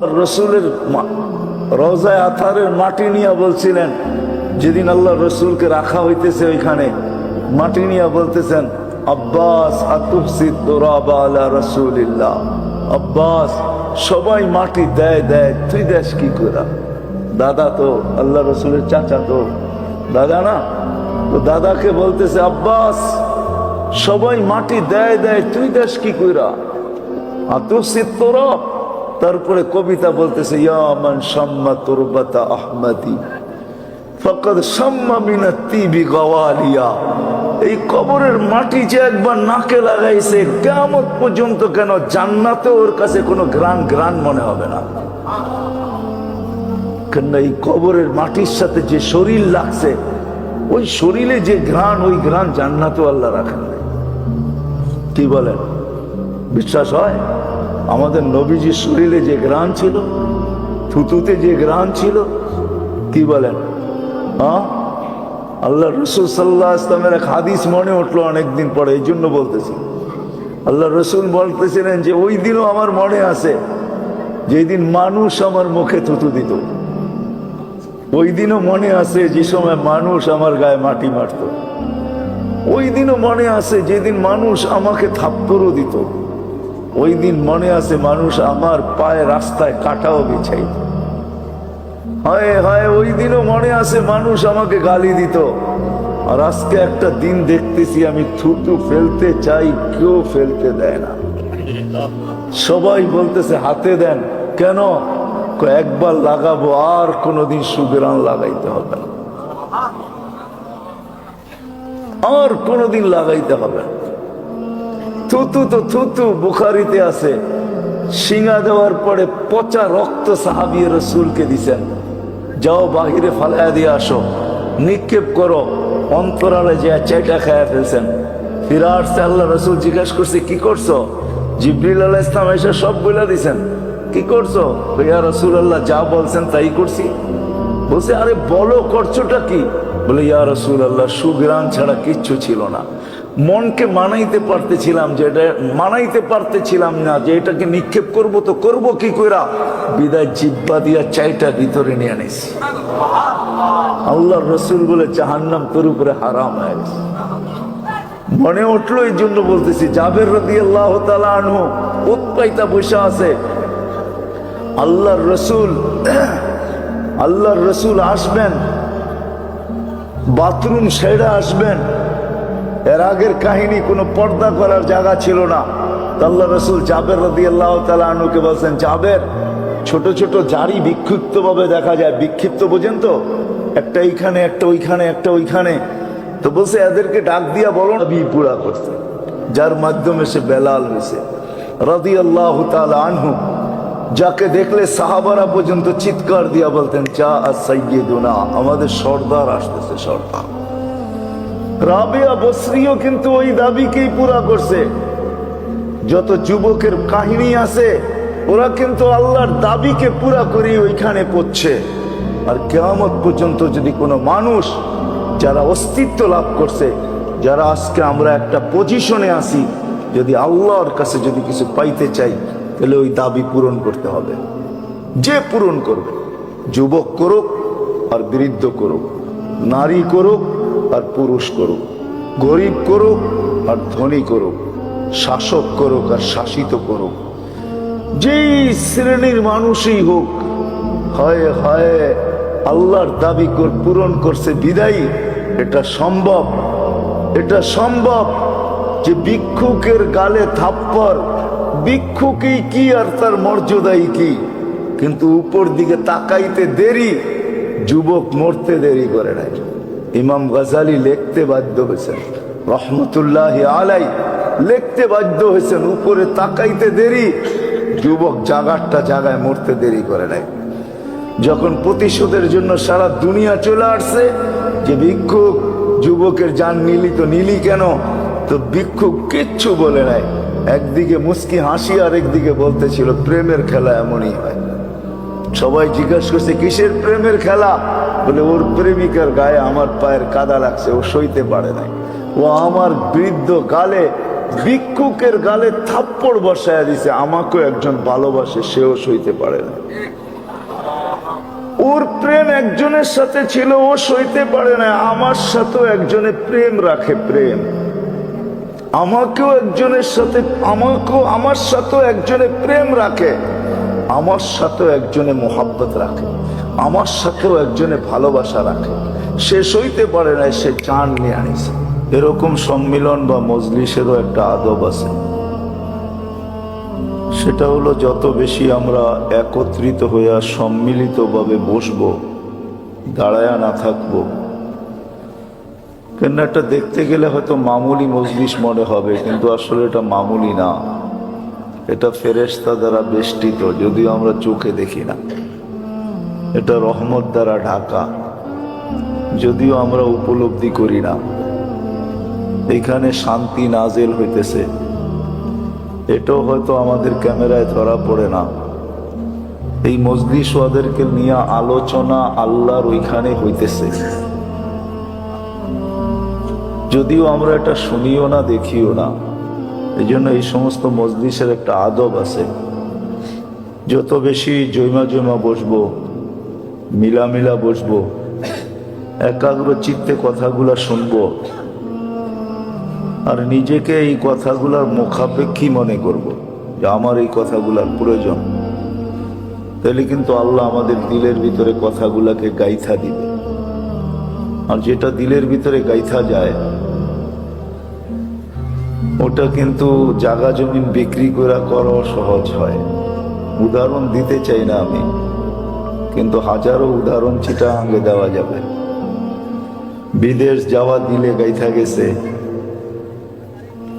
রসুলের রওজায়ে আতহারের মাটি নিয়ে বলছিলেন, যেদিন আল্লাহ রসুলকে রাখা হইতেছে ওইখানে মাটি নিয়ে বলতেছেন, আব্বাস আতুফসিদ তুরাবা আলা রাসূলিল্লাহ, আব্বাস সবাই মাটি দেয় দেয়, তুই দেশ কি করে? দাদা তো আল্লাহ রসুলের চাচা, তো দাদা না, তো দাদাকে বলতেছে, আব্বাস সবাই মাটি দেয় দেয়, তুই দেশ কি কইরা? আতুফসিদ তুরাব। তারপরে কবিতা বলতেছে, ইয়া মান শাম্মা তুরবাতা আহমদি ফাকাদ শাম্মা মিনাত তিবি গাওয়ালিয়া। এই কবরের মাটি যে একবার নাকে লাগাইছে, কিয়ামত পর্যন্ত কেন জান্নাতে ওর কাছে কোনো ঘ্রাণ মনে হবে না। কেন এই কবরের মাটির সাথে যে শরীর লাগছে, ওই শরীরে যে ঘ্রাণ, ওই ঘ্রাণ জান্নাতেও আল্লাহ রাখেন। কি বলেন, বিশ্বাস হয়? আমাদের নবীজির শরীরে যে ঘ্রাণ ছিল, থুতুতে যে ঘ্রাণ ছিল, কি বলেন? হ্যাঁ, আল্লাহ রসুল সাল্লাল্লাহু আলাইহি ওয়াসাল্লামের এক হাদিস মনে উঠলো অনেকদিন পরে, এই জন্য বলতেছি। আল্লাহ রসুল বলতেছিলেন যে ওই দিনও আমার মনে আছে যেদিন মানুষ আমার মুখে থুতু দিত। ওই দিনও মনে আছে যে সময় মানুষ আমার গায়ে মাটি মারত। ওই দিনও মনে আছে যেদিন মানুষ আমাকে থাপ্পড়ও দিত। ওই দিন মনে আছে মানুষ আমার পায়ে রাস্তায় কাটাও বিছাইত। হয় হয়, ওই দিনও মনে আছে মানুষ আমাকে গালি দিত। আর আজকে একটা দিন দেখতেছি আমি থুতু ফেলতে চাই, কেউ ফেলতে দেয় না। সবাই বলতেছে হাতে দেন। কেন? একবার লাগাবো, আর কোনোদিন সুগ্রাণ লাগাইতে হবে না, আর কোনোদিন লাগাইতে হবে না। থুতু তো থুতু, বুখারীতে আছে, শিঙা দেওয়ার পরে পচা রক্ত সাহাবী রাসূলকে দিছেন, যাও বাহিরে ফালাইয়া দিয়ে আসো, নিক্ষেপ করো। অন্তরালে যে চাইটা খায়া ফেলছেন। ফিরে আসছে, আল্লাহ রসুল জিজ্ঞাসা করছে, কি করছো? জিবরিল আলাইহিস সালাম এসে সব বলে দিছেন। কি করছো? ইয়া রাসূলুল্লাহ, যা বলছেন তাই করছি। বলছে, আরে বলো করছোটা কি? বলে, ইয়া রাসূলুল্লাহ, সুগ্রাণ ছাড়া কিচ্ছু ছিল না। মনকে মানাইতে পারতেছিলাম যে এটা, মানাইতে পারতেছিলাম না যে এটাকে নিক্ষেপ করব, তো করব কি কইরা? বিদায় জিব্বা দিয়া চাইটা ভিতরে নিয়ে আনিস। আল্লাহর রসুল বলে, জাহান্নাম তোর উপরে হারাম হয়ে গেছে। মনে উঠলো, এই জন্য বলতেছি। জাবের রাদিয়াল্লাহু তাআলা আনহু উৎপাইতা বসে আছে। আল্লাহর রসুল আসবেন, বাথরুম সেরে আসবেন। এর আগের কাহিনী, কোনো পর্দা করার জায়গা ছিল না। আল্লাহ রসুল জাবের রাদিয়াল্লাহু তাআলা আনহুকে বলছেন, জাবের, ছোট ছোট জারি বিক্ষিপ্ত ভাবে দেখা যায়। বিক্ষিপ্ত বোঝেন তো? একটা এইখানে, একটা ওইখানে, একটা ওইখানে। তো বলছে, এদেরকে ডাক দিয়া বলো নবী পুরা করতে, যার মাধ্যমে সে বেলাল হয়েছে রাদিয়াল্লাহু তাআলা আনহু, যাকে দেখলে সাহাবারা পর্যন্ত চিৎকার দিয়া বলতেন, যা সাইয়্যিদুনা, আমাদের সর্দার আসতেছে, সর্দার। রাবিয়া বসরিও কিন্তু ওই দাবিকেই পুরা করছে। যত যুবকের কাহিনী আছে, ওরা কিন্তু আল্লাহর দাবিকে পুরা করে ওইখানে পড়ছে। আর কিয়ামত পর্যন্ত যদি কোনো মানুষ, যারা অস্তিত্ব লাভ করছে, যারা আজকে আমরা একটা পজিশনে আছি, যদি আল্লাহর কাছে যদি কিছু পাইতে চাই, তাহলে ওই দাবি পূরণ করতে হবে। যে পূরণ করবে, যুবক করুক আর বৃদ্ধ করুক, নারী করুক আর পুরুষ করুক, গরিব করুক আর ধনী করুক, শাসক করুক আর শাসিত করুক, যেই শ্রেণীর মানুষই হোক, হয় হয় আল্লাহর দাবি পূরণ করছে বিদায়ী। এটা সম্ভব, এটা সম্ভব যে ভিক্ষুকের গালে থাপ্পড়, ভিক্ষুকই কি আর তার মর্যাদাই কি, কিন্তু উপর দিকে তাকাইতে দেরি, যুবক মরতে দেরি করে নাই। ইমাম গাজালি লিখতে বাধ্য হয়েছেন, রহমতুল্লাহি আলাই লিখতে বাধ্য হয়েছেন, উপরে তাকাইতে দেরি, যুবক জাগারটা জাগায় মরতে দেরি করে নাই। যখন প্রতিশোধের জন্য সারা দুনিয়া চলে আসছে, যে ভিক্ষুক যুবকের জান নিলি, তো নিলি কেন? তো ভিক্ষুক কিচ্ছু বলে নাই। একদিকে মুস্কি হাসি, আর একদিকে বলতেছিল, প্রেমের খেলা এমনই হয়। সবাই জিজ্ঞাসা করছে, কিসের প্রেমের খেলা? বলে, ওর প্রেমিকার গায়ে আমার পায়ের কাদা লাগছে, ও সইতে পারে নাই। ও আমার বৃদ্ধ গালে ভিক্ষুকের গালে থাপ্পড় বসায় দিছে, আমাকেও একজন ভালোবাসে, সেও সইতে পারে না। ওর প্রেম একজনের সাথে ছিল, ও সইতে পারে না, আমার সাথেও একজনে প্রেম রাখে, প্রেম। আমাকেও একজনের সাথে, আমার সাথেও একজনে প্রেম রাখে, আমার সাথেও একজনে মোহাব্বত রাখে, আমার সাথেও একজনে ভালোবাসা রাখে। সে সইতে পারে না, সে চান নিয়ে আনিছে। এরকম সম্মিলন বা মজলিসেরও একটা আদব আছে। সেটা হলো যত বেশি আমরা একত্রিত হইয়া সম্মিলিতভাবে বসবো, দাঁড়ায়া না থাকবো। কেন এটা দেখতে গেলে হয়তো মামুলি মজলিস মনে হবে, কিন্তু আসলে এটা মামুলি না। এটা ফেরেশতা দ্বারা বেষ্টিত, যদিও আমরা চোখে দেখি না। এটা রহমত দ্বারা ঢাকা, যদিও আমরা উপলব্ধি করি না। এইখানে শান্তি নাজেল হইতেছে, এটাও হয়তো আমাদের ক্যামেরায় ধরা পড়ে না। এই মজলিস ওদেরকে নিয়ে আলোচনা আল্লাহর ওইখানে হইতেছে, যদিও আমরা এটা শুনিও না, দেখিও না। এই জন্য এই সমস্ত মজলিসের একটা আদব আছে। যত বেশি জৈমা জৈমা বসবো, মিলামিলা বসবো, একাগ্র চিত্তে কথাগুলা শুনবো, আর নিজেকে এই কথাগুলার মুখাপেক্ষী মনে করব যে আমার এই কথাগুলার প্রয়োজন, তাহলে কিন্তু আল্লাহ আমাদের দিলের ভিতরে কথাগুলাকে গাইথা দিবে। আর যেটা দিলের ভিতরে গাইথা যায়, ওটা কিন্তু জাগা জমিন বিক্রি করা সহজ হয়। উদাহরণ দিতে চাই না আমি, কিন্তু হাজারো উদাহরণ চিটাগাঙ্গে দেওয়া যাবে। বিদেশ যাওয়া দিলে গাইথা গেছে,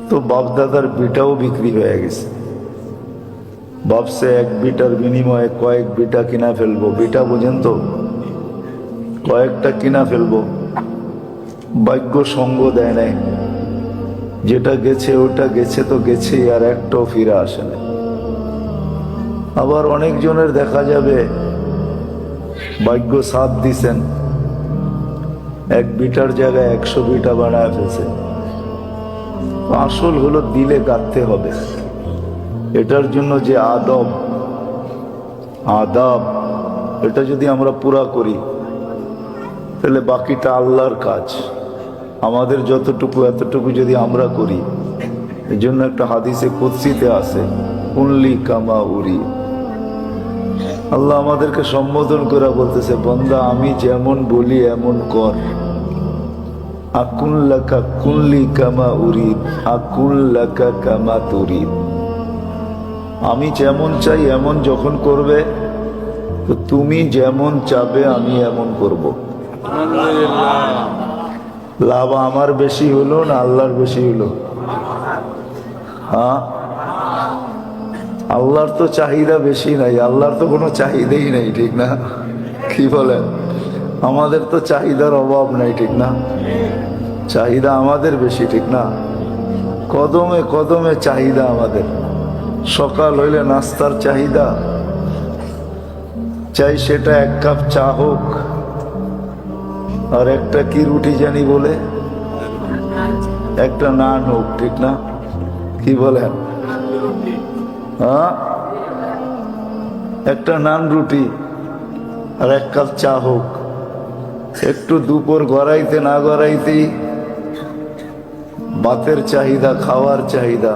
তো বাপদাদার বিটাও বিক্রি হয়ে গেছে। ভাবছে এক বিটার বিনিময়ে কয়েক বিটা কিনা ফেলবো। বিটা বোঝেন তো, কয়েকটা কিনা ফেলবো। ভাগ্য সঙ্গ দেয় নাই, যেটা গেছে ওটা গেছে তো গেছেই, আর একটাও ফিরে আসে না। আবার অনেকজনের দেখা যাবে ভাগ্য সাথ দিছেন, এক বিটার জায়গায় 100 বিটা বানায় ফেলছে। আসল হলো দিলে গাঁথতে হবে। এটার জন্য যে আদাব, এটা যদি আমরা পুরা করি, তাহলে বাকিটা আল্লাহর কাজ। আমাদের যতটুকু এতটুকু যদি আমরা করি। এই জন্য একটা হাদিসে কুদসিতে আছে, কুনলি কামা উরি। আল্লাহ আমাদেরকে সম্বোধন করে বলতেছে, বান্দা আমি যেমন বলি এমন কর। আকুন লাকা কুনলি কামা উরিদ, আকুন লাকা কামা তুরিদ। আমি যেমন চাই এমন যখন করবে, তো তুমি যেমন চাবে আমি এমন করব। লাভ আমার বেশি হলো না আল্লাহর বেশি হলো? হ্যাঁ, আল্লাহর তো চাহিদা বেশি নাই, আল্লাহর তো কোনো চাহিদাই নাই, ঠিক না? কি বলেন? আমাদের তো চাহিদার অভাব নাই, ঠিক না? চাহিদা আমাদের বেশি, ঠিক না? কদমে কদমে চাহিদা আমাদের। সকাল হইলে নাস্তার চাহিদা, চাই সেটা 1 কাপ চা হোক, আর একটা কি রুটি জানি বলে, একটা নান হোক, ঠিক না? কি বলেন? হ্যাঁ, একটা নান রুটি আর 1 কাপ চা হোক। একটু দুপুর গড়াইতে না গড়াইতেই ভাতের চাহিদা, খাওয়ার চাহিদা,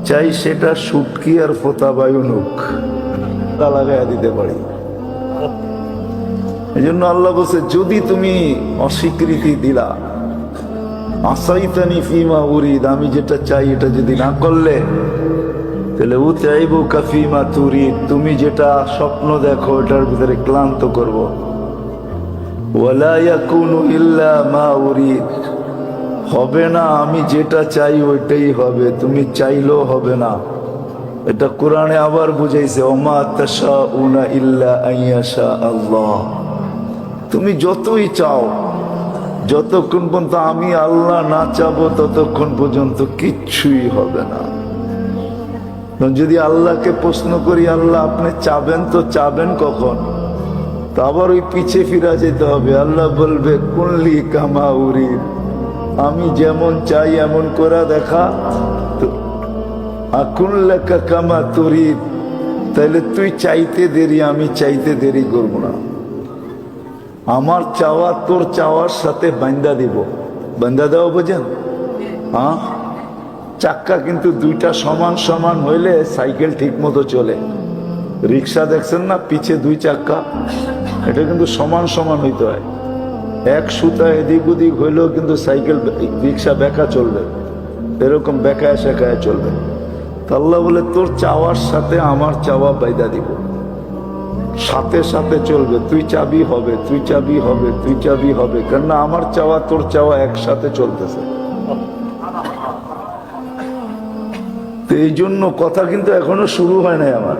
চাই সেটা শুটকি আর ফোতা বায়ু নুক লাগাইয়া দিতে পারি। এই জন্য আল্লাহ বলছে, যদি তুমি অস্বীকৃতি দিলা, আসাইতানি ফিমা উরিদ, আমি যেটা চাই এটা যদি না করলে, তাহলে ও চাইবো কাফিমা তুরিদ, তুমি যেটা স্বপ্ন দেখো এটার ভিতরে ক্লান্ত করব। ওয়ালা ইয়াকুনু ইল্লা মা উরিদ, হবে না আমি যেটা চাই ওইটাই হবে, তুমি চাইলেও হবে না। এটা কোরআনে আবার বুঝাইছে, ওমা তাশাউনা ইল্লা আইয়াশা আল্লাহ। তুমি যতই চাও, যতক্ষণ পর্যন্ত আমি আল্লাহ না চাবো ততক্ষণ পর্যন্ত কিচ্ছুই হবে না। যদি আল্লাহকে প্রশ্ন করি, আল্লাহ আপনি চাবেন তো চাবেন কখন? তো আবার ওই পিছে ফিরা যেতে হবে। আল্লাহ বলবে কুনলি কামা উরিদ, আমি যেমন চাই এমন করে দেখা, আকুন লাকা কামা তুরিদ, তাহলে তুই চাইতে দেরি, আমি চাইতে দেরি করব না। আমার চাওয়া তোর চাওয়ার সাথে বান্দা দিব। বান্দা দেওয়া বোঝেন? হ্যাঁ, চাক্কা কিন্তু দুইটা সমান সমান হইলে সাইকেল ঠিক মতো চলে। রিক্সা দেখছেন না, পিছে দুই চাক্কা, এটা কিন্তু সমান সমান হইতে হয়। এক সুতা এদিক ওদিক হইলেও কিন্তু সাইকেল রিক্সা বেঁকা চলবে, এরকম বেঁকায় শেখায় চলবে। তো আল্লাহ বলে তোর চাওয়ার সাথে আমার চাওয়া বাইদা দিব, সাথে সাথে চলবে। তুই চাবি হবে, তুই চাবি হবে, তুই চাবি হবে, কেননা আমার চাওয়া তোর চাওয়া একসাথে চলতেছে। তো এই জন্য কথা কিন্তু এখনো শুরু হয় নাই আমার,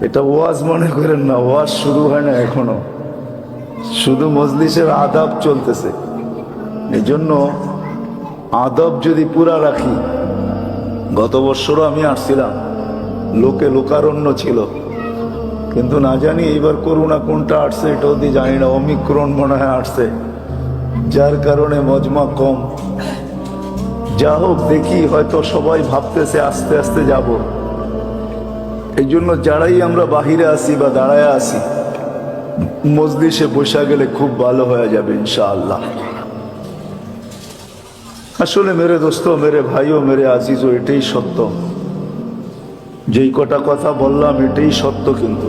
এটা ওয়াজ মনে করেন না, ওয়াজ শুরু হয় না এখনো, শুধু মজলিসের আদাব চলতেছে। এই জন্য আদব যদি পুরা রাখি, গত বছরও আমি আসছিলাম, লোকে লোকারণ্য ছিল, কিন্তু না জানি এইবার করোনা কোনটা আসছে এটা অবধি জানি না, অমিক্রণ মনে হয় আসছে, যার কারণে মজমা কম। যা হোক দেখি, হয়তো সবাই ভাবতেছে আস্তে আস্তে যাব। এই জন্য যারাই আমরা বাহিরে আসি বা দাঁড়ায় আসি, মজলিসে বসা গেলে খুব ভালো হয়ে যাবে ইনশাআল্লাহ। আসলে মেরে দোস্ত, মেরে ভাইও, মেরে আজিজও, এটাই সত্য। যেই কটা কথা বললাম এটাই সত্য, কিন্তু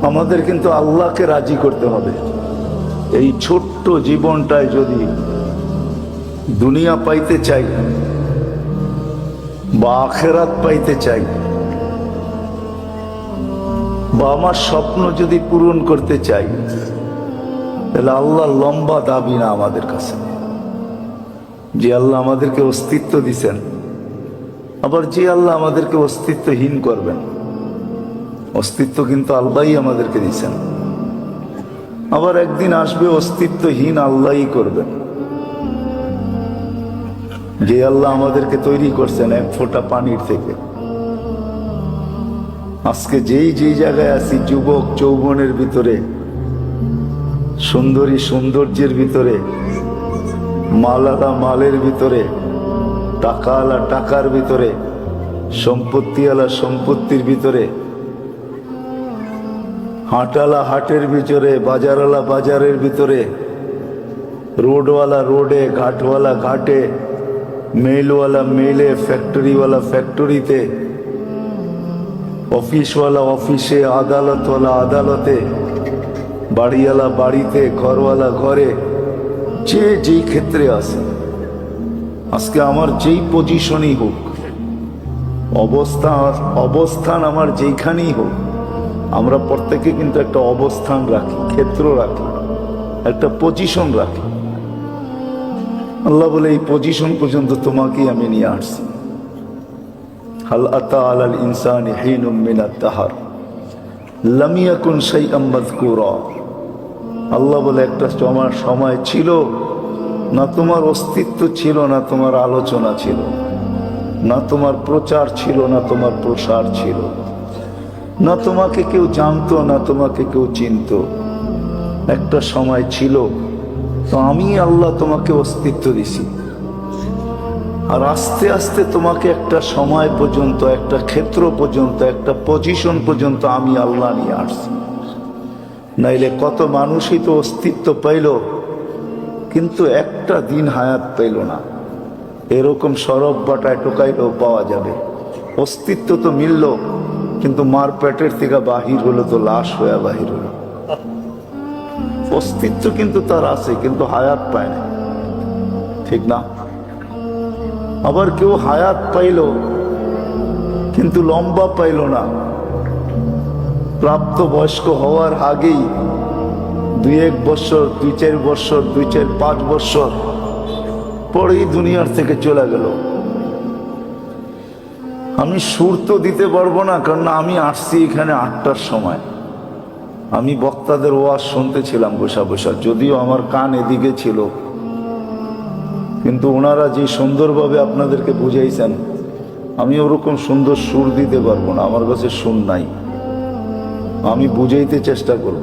আমাদের কিন্তু আল্লাহকে রাজি করতে হবে। এই ছোট্ট জীবনটায় যদি দুনিয়া পাইতে চাই বা আখেরাত পাইতে চাই, বা আমার স্বপ্ন যদি পূরণ করতে চাই, তাহলে আল্লাহ লম্বা দাবি না আমাদের কাছে। যে আল্লাহ আমাদেরকে অস্তিত্ব দিছেন, আবার যে আল্লাহ আমাদেরকে অস্তিত্বহীন করবেন, অস্তিত্ব কিন্তু আল্লাহই আমাদেরকে দিছেন। আবার একদিন আসবে অস্তিত্বহীন আল্লাহই করবেন। যে আল্লাহ আমাদেরকে তৈরি করছেন এক ফোঁটা পানির থেকে, আজকে যেই জায়গায় আছি, যুবক যৌবনের ভিতরে, সুন্দরী সৌন্দর্যের ভিতরে, মালালা মালের ভিতরে, টাকাওয়ালা টাকার ভিতরে, সম্পত্তিওয়ালা সম্পত্তির ভিতরে, হাটওয়ালা হাটের ভিতরে, বাজারওয়ালা বাজারের ভিতরে, রোডওয়ালা রোডে, ঘাটওয়ালা ঘাটে, মেলওয়ালা মেলে, ফ্যাক্টরিওয়ালা ফ্যাক্টরিতে, অফিসওয়ালা অফিসে, আদালতওয়ালা আদালতে, বাড়িওয়ালা বাড়িতে, ঘরওয়ালা ঘরে, যে যেই ক্ষেত্রে আছে, আজকে আমার যেই পজিশনই হোক, অবস্থান আমার যেইখানেই হোক, আমরা প্রত্যেকে কিন্তু একটা অবস্থান রাখি, ক্ষেত্র রাখি, একটা পজিশন রাখি। আল্লাহ বলে এই পজিশন পর্যন্ত তোমাকেই আমি নিয়ে আসছি। হাল আতা আলাল ইনসানি হিনুম মিনাত দাহর লাম ইয়াকুন শাইআম মাযকুরা। আল্লাহ বলে একটা সময় ছিল না তোমার অস্তিত্ব ছিল, না তোমার আলোচনা ছিল, না তোমার প্রচার ছিল, না তোমার প্রসার ছিল, না তোমাকে কেউ জানতো, না তোমাকে কেউ চিনত। একটা সময় ছিল, তো আমি আল্লাহ তোমাকে অস্তিত্ব দিছি। আর আস্তে আস্তে তোমাকে একটা সময় পর্যন্ত, একটা ক্ষেত্র পর্যন্ত, একটা পজিশন পর্যন্ত আমি আল্লাহ নিয়ে আসছি। নাইলে কত মানুষই তো অস্তিত্ব পাইল, কিন্তু একটা দিন হায়াত পাইল না। এরকম সরব বাটায় টোকাইলেও পাওয়া যাবে। অস্তিত্ব তো মিলল, কিন্তু মার পেটের থেকে বাহির হলো তো লাশ হয়ে বাহির হলো। অস্তিত্ব কিন্তু তার আছে, কিন্তু হায়াত পায় না, ঠিক না? আবার কেউ হায়াত পাইল কিন্তু লম্বা পাইল না। প্রাপ্ত বয়স্ক হওয়ার আগেই 2-1 বছর, 2-4 বছর, 2-4-5 বছর পরেই দুনিয়ার থেকে চলে গেল। আমি সুর তো দিতে পারবো না, কারণ আমি আসছি এখানে 8টার সময়। আমি বক্তাদের ওয়াজ শুনতেছিলাম বসা বসা, যদিও আমার কান এদিকে ছিল, কিন্তু ওনারা যে সুন্দরভাবে আপনাদেরকে বুঝাইছেন, আমি ওরকম সুন্দর সুর দিতে পারবো না, আমার কাছে সুর নাই। আমি বুঝাইতে চেষ্টা করব,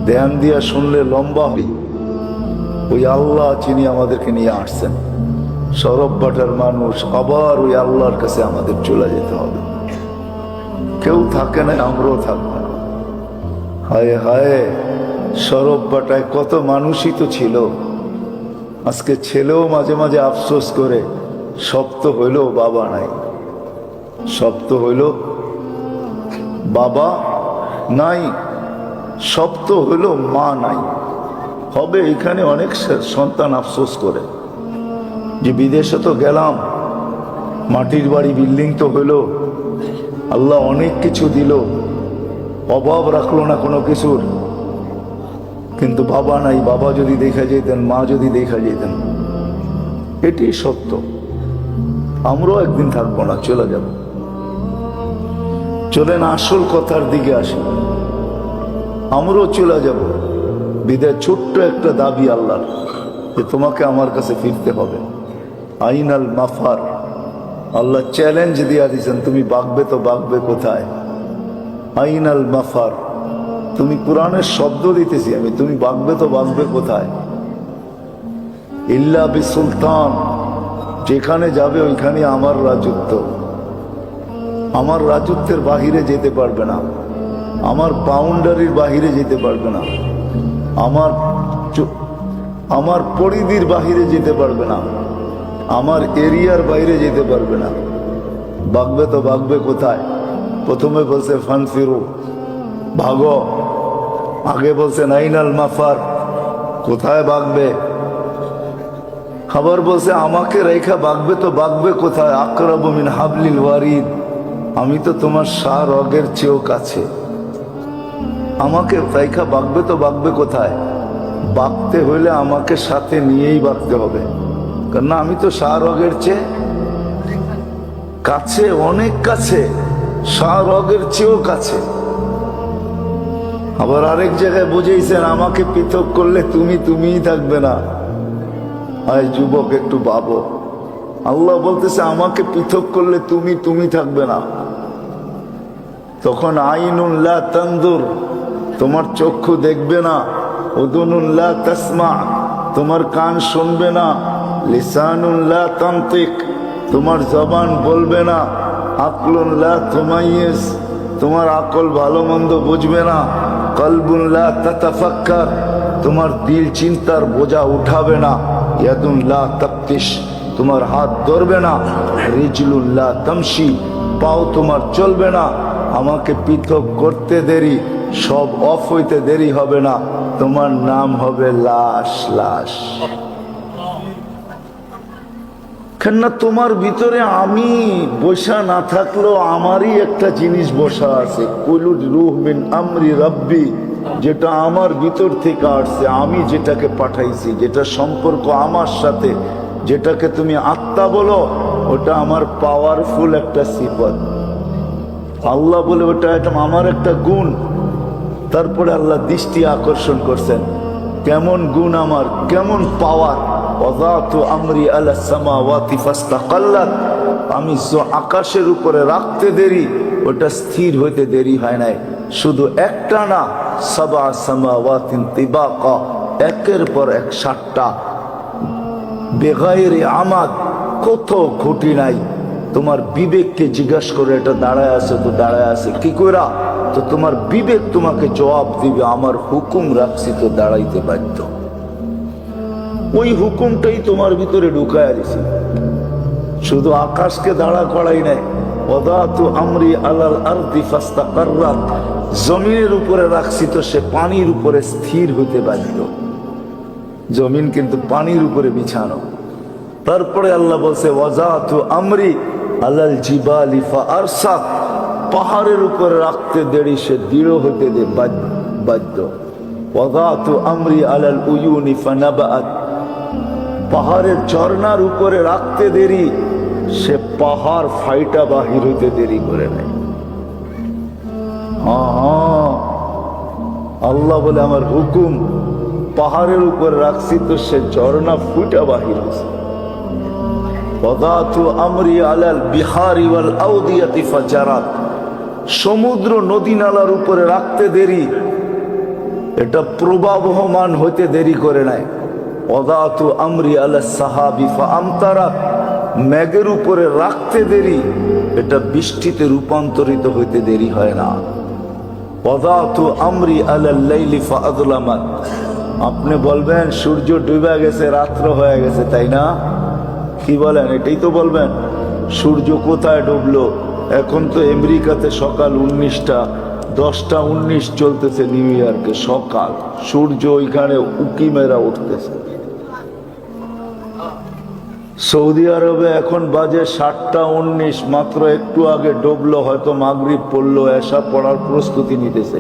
ধ্যান দিয়া শুনলে লম্বা হবে, ওই আল্লাহ যিনি আমাদেরকে নিয়ে আসছেন, সরব বাটার মানুষ, আবার ওই আল্লাহর কাছে আমাদের চলে যেতে হবে। কেউ থাকে না, আমরাও থাকবো না। হায় হায়, সরব বাটায় কত মানুষই তো ছিল। আজকে ছেলেও মাঝে মাঝে আফসোস করে, সব তো হইল বাবা নাই, সব তো হইল বাবা নাই, সব তো হইল মা নাই। হবে এখানে অনেক সন্তান আফসোস করে যে বিদেশে তো গেলাম, মাটির বাড়ি বিল্ডিং তো হইল, আল্লাহ অনেক কিছু দিল, অভাব রাখলো না কোনো কিছুর, কিন্তু বাবা নাই। বাবা যদি দেখা যেতেন, মা যদি দেখা যেতেন, এটি সত্য। আমরাও একদিন থাকবো না, চলে যাব। চলেন আসল কথার দিকে আসি, আমরাও চলে যাব। বিদায় ছোট্ট একটা দাবি আল্লাহর, যে তোমাকে আমার কাছে ফিরতে হবে। আইনাল মাফার, আল্লাহ চ্যালেঞ্জ দিয়া দিয়েছেন, তুমি বাগবে তো বাগবে কোথায়? আইনাল মাফার, তুমি কোরআনের শব্দ দিতেছি আমি, তুমি বাগবে তো বাগবে কোথায়? ইল্লা বিসুলতান, যেখানে যাবে ওইখানে আমার রাজত্ব। আমার রাজত্বের বাহিরে যেতে পারবে না, আমার বাউন্ডারির বাহিরে যেতে পারবে না, আমার পরিধির বাহিরে যেতে পারবে না, আমার এরিয়ার বাইরে যেতে পারবে না। বাগবে তো বাগবে কোথায়? প্রথমে বলছে ফানফিরু, ভাগো। আগে বলছে নাইনাল মাফার, কোথায় বাগবে? খাবার বলছে আমাকে রেখা বাগবে তো বাগবে কোথায়? আকরাবু মিন হাবলিল ওয়ারিদ, আমি তো তোমার রগের চেয়েও কাছে। আমাকে রেখা বাগবে তো বাগবে কোথায়? বাগতে হইলে আমাকে সাথে নিয়েই বাগতে হবে, কারণ আমি তো রগের চেয়ে কাছে, অনেক কাছে, রগের চেয়েও কাছে। আবার আরেক জায়গায় বুঝেছেন, আমাকে পৃথক করলে তুমি তুমিই থাকবে না। আয় যুবক, একটু ভাবো, আল্লাহ বলতেছে আমাকে পৃথক করলে তুমি তুমি থাকবে না। তখন আইনুন লা তানদুর, তোমার চক্ষু দেখবে না। উদুনুন লা তাসমা, তোমার কান শুনবে না। লিসানুন লা তানতিক, তোমার জবান বলবে না। আকলুন লা তুমাইয়িজ, তোমার আকল ভালো মন্দ বুঝবে না। কলবুন লা তাতাফাক্কার, তোমার দিল চিন্তার বোঝা উঠাবে না। ইয়াদুন লা তাফতিশ, তোমার হাত ধরবে না। রিজলুন লা তামশি, পাও তোমার চলবে না। আমাকে পৃথক করতে দেরি, সব অফ হইতে দেরি হবে না। তোমার নাম হবে লাশ। লাশ কেননা তোমার ভিতরে আমি বসা না থাকলেও আমারই একটা জিনিস বসা আছে, কুলুর রূহ মিন আমরি রাব্বি, যেটা আমার ভিতর থেকে আসছে, আমি যেটাকে পাঠাইছি, যেটা সম্পর্ক আমার সাথে, যেটাকে তুমি আত্মা বলো, ওটা আমার পাওয়ারফুল একটা সিফত। আল্লাহ বলে ওটা আমার একটা গুণ। তারপরে আল্লাহ দৃষ্টি আকর্ষণ করছেন, কেমন গুণ আমার, কেমন পাওয়ার। ওয়াযাতু আমরি আলা সামাওয়াতি ফাস্তাকাল্লাত, আমি আকাশের উপরে রাখতে দেরি, ওটা স্থির হইতে দেরি হয় নাই। শুধু একটা না, সাবা সামাওয়াতিন তিবাকা, একের পর এক 7টা, বেগাইরে আমাদ, কত খুঁটি নাই। তোমার বিবেককে জিজ্ঞাসা করে, এটা দাঁড়ায় আছে তো দাঁড়ায় আছে কি কইরা? তো তোমার বিবেক তোমাকে জবাব দিবে, আমার হুকুম রাখছি তো দাঁড়াইতে বাধ্য। ওই হুকুমটাই তোমার ভিতরে ঢুকায়া দিছি, শুধু আকাশকে দাঁড়া করাই নাই। ওয়াদাতু আমরি আলাল আরদি ফাস্তাকাররাত, জমিনের উপরে রাখছি তো সে পানির উপরে স্থির হইতে বাধ্য। জমিন কিন্তু পানির উপরে বিছানো। তারপরে আল্লাহ বলছে ওয়াজাতু আমরি আলাল জিবালি ফাআরসাত, পাহাড়ের উপরে রাখতে দেরি, সে দৃঢ় হইতে বাধ্য। ওয়াজাতু আমরি আলাল উয়ুনি ফানাবাত, পাহাড়ের ঝর্ণার উপরে রাখতে দেরি, সে পাহাড় ফাইটা বাহির হইতে দেরি করে নেয়। হ্যাঁ, আল্লাহ বলে আমার হুকুম, পাহাড়ের উপরে রাখছি তো সে ঝর্ণা ফুটা বাহির হয়েছে। ওয়াদাতু আমরি আলাল বিহারি ওয়াল আউদিয়াতি ফাজারাত, সমুদ্র নদী নালার উপরে রাখতে দেরি, এটা প্রবাবহমান হইতে দেরি করে নাই। ওয়াদাতু আমরি আলা সাহাবি ফাআমতারাত, মেঘের উপরে রাখতে দেরি, এটা বৃষ্টিতে রূপান্তরিত হইতে দেরি হয় না। ওয়াদাতু আমরি আলাল লাইলি ফাআযলামাত, আপনি বলবেন সূর্য ডুবে গেছে, রাত্র হয়ে গেছে, তাই না? কি বলেন? এটাই তো বলবেন। সূর্য কোথায় ডুবলো? এখন তো আমেরিকাতে সকাল 19টা 10টা 19 চলতেছে, নিউ ইয়র্কে সকাল, সূর্য ওইখানে উকি মেরা উঠতেছে। সৌদি আরবে এখন বাজে 7টা 19, মাত্র একটু আগে ডুবলো, হয়তো মাগরিব পড়লো, এশা পড়ার প্রস্তুতি নিতেছে।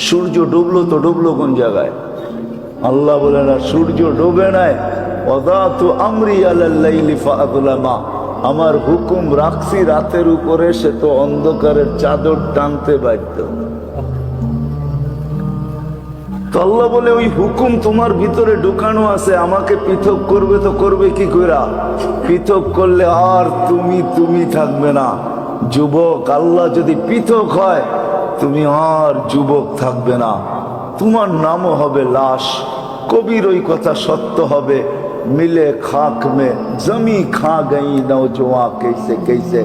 সূর্য ডুবলো তো ডুবলো কোন জায়গায়? আল্লাহ বলে না, সূর্য ডুবে নাই। ওয়াদাতু আমরি আলাল লাইলি ফাআযলামা, আমার হুকুম রাখছি রাতের উপরে, সে তো অন্ধকারের চাদর টানতে বাধ্য। তো আল্লাহ বলে ওই হুকুম তোমার ভিতরে ঢুকানো আছে, আমাকে পৃথক করবে তো করবে কি কইরা? পৃথক করলে আর তুমি তুমি থাকবে না, যুবক। আল্লাহ যদি পৃথক হয়, তুমি আর যুবক থাকবে না, তোমার নামও হবে লাশ। কবির ওই কথা সত্য হবে, মিলে খাক মে জমি খা গই নওজোয়ান কেসে কেসে,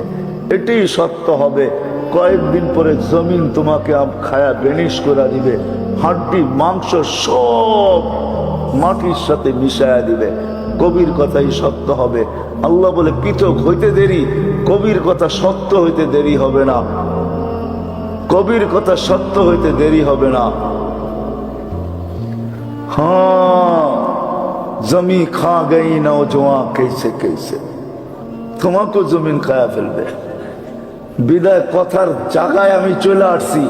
এটাই সত্য হবে। কয়েকদিন পরে জমিন তোমাকে খায়া বেনিশ করে দিবে, হাড্ডি মাংস সব মাটির সাথে মিশায়া দিবে। কবির কথাই সত্য হবে। আল্লাহ বলে পৃথক হইতে দেরি, কবির কথা সত্য হইতে দেরি হবে না, কবির কথা সত্য হইতে দেরি হবে না। হ্যাঁ, জমি খা গই নওজোয়ান কেসে কেসে, তোমাকেও জমিন খায়া ফেলবে। বিদায় কথার জায়গায় আমি চলে আসছি,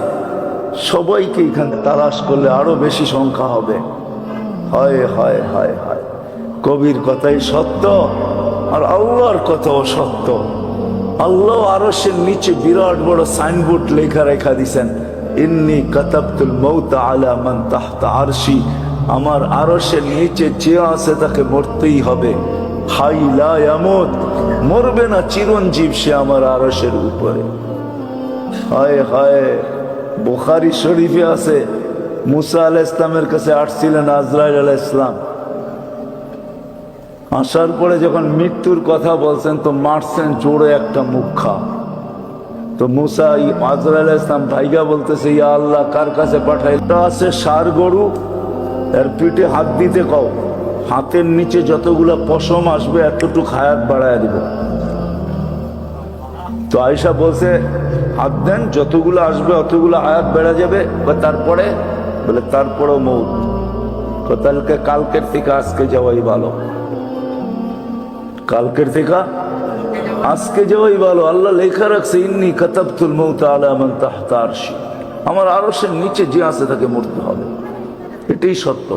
সবাইকে এখানে তালাশ করলে আরো বেশি সংখ্যা হবে। হায় হায় হায় হায়, কবির কথাই সত্য আর আল্লাহর কথাও সত্য। আল্লাহ আরশের নিচে বিরাট বড় সাইনবোর্ড লেখা রেখা দিছেন, ইন্নী কাতাবতুল মাউতা আলা মান তাহতা আরশি, আমার আরশের নিচে যে আছে তাকে মরতেই হবে। হাই লা ইয়ামুত, মরবে না, চিরঞ্জীব সে আমার আরশের উপরে। হায় হায়, বুখারী শরীফে আছে, মুসা আলাইহিস সালামের কাছে আসছিলেন আজরাইল আলাইহিস সালাম। আসার পরে যখন মৃত্যুর কথা বলছেন, তো মারছেন জোরে একটা মুখা। তো মুসা আজরাইল আলাইহিস সালাম ভাইগা বলতেছে, ইয়া আল্লাহ, কার কাছে পাঠাইটা আছে? ষাঁড় গরু, এর পিঠে হাত দিতে কও, হাতের নিচে যতগুলা পশম আসবে এতটুকু হায়াত বাড়ায় দিব। তো আয়েশা বলছে, হাত দেন, যতগুলো আসবে অতগুলো হায়াত বেড়ে যাবে। বা তারপরে বলে, তারপরেও মৌত। তাহলে কালকের থেকে আজকে যাওয়াই ভালো, কালকের থেকে আজকে যাওয়াই ভালো। আল্লাহ লেখা রাখছে, ইন্নী কাতাবতুল মাউতা আলা মান তাহতা আরশি, আমার আরশের নিচে যে আছে তাকে মরতে হবে, এটাই সত্য।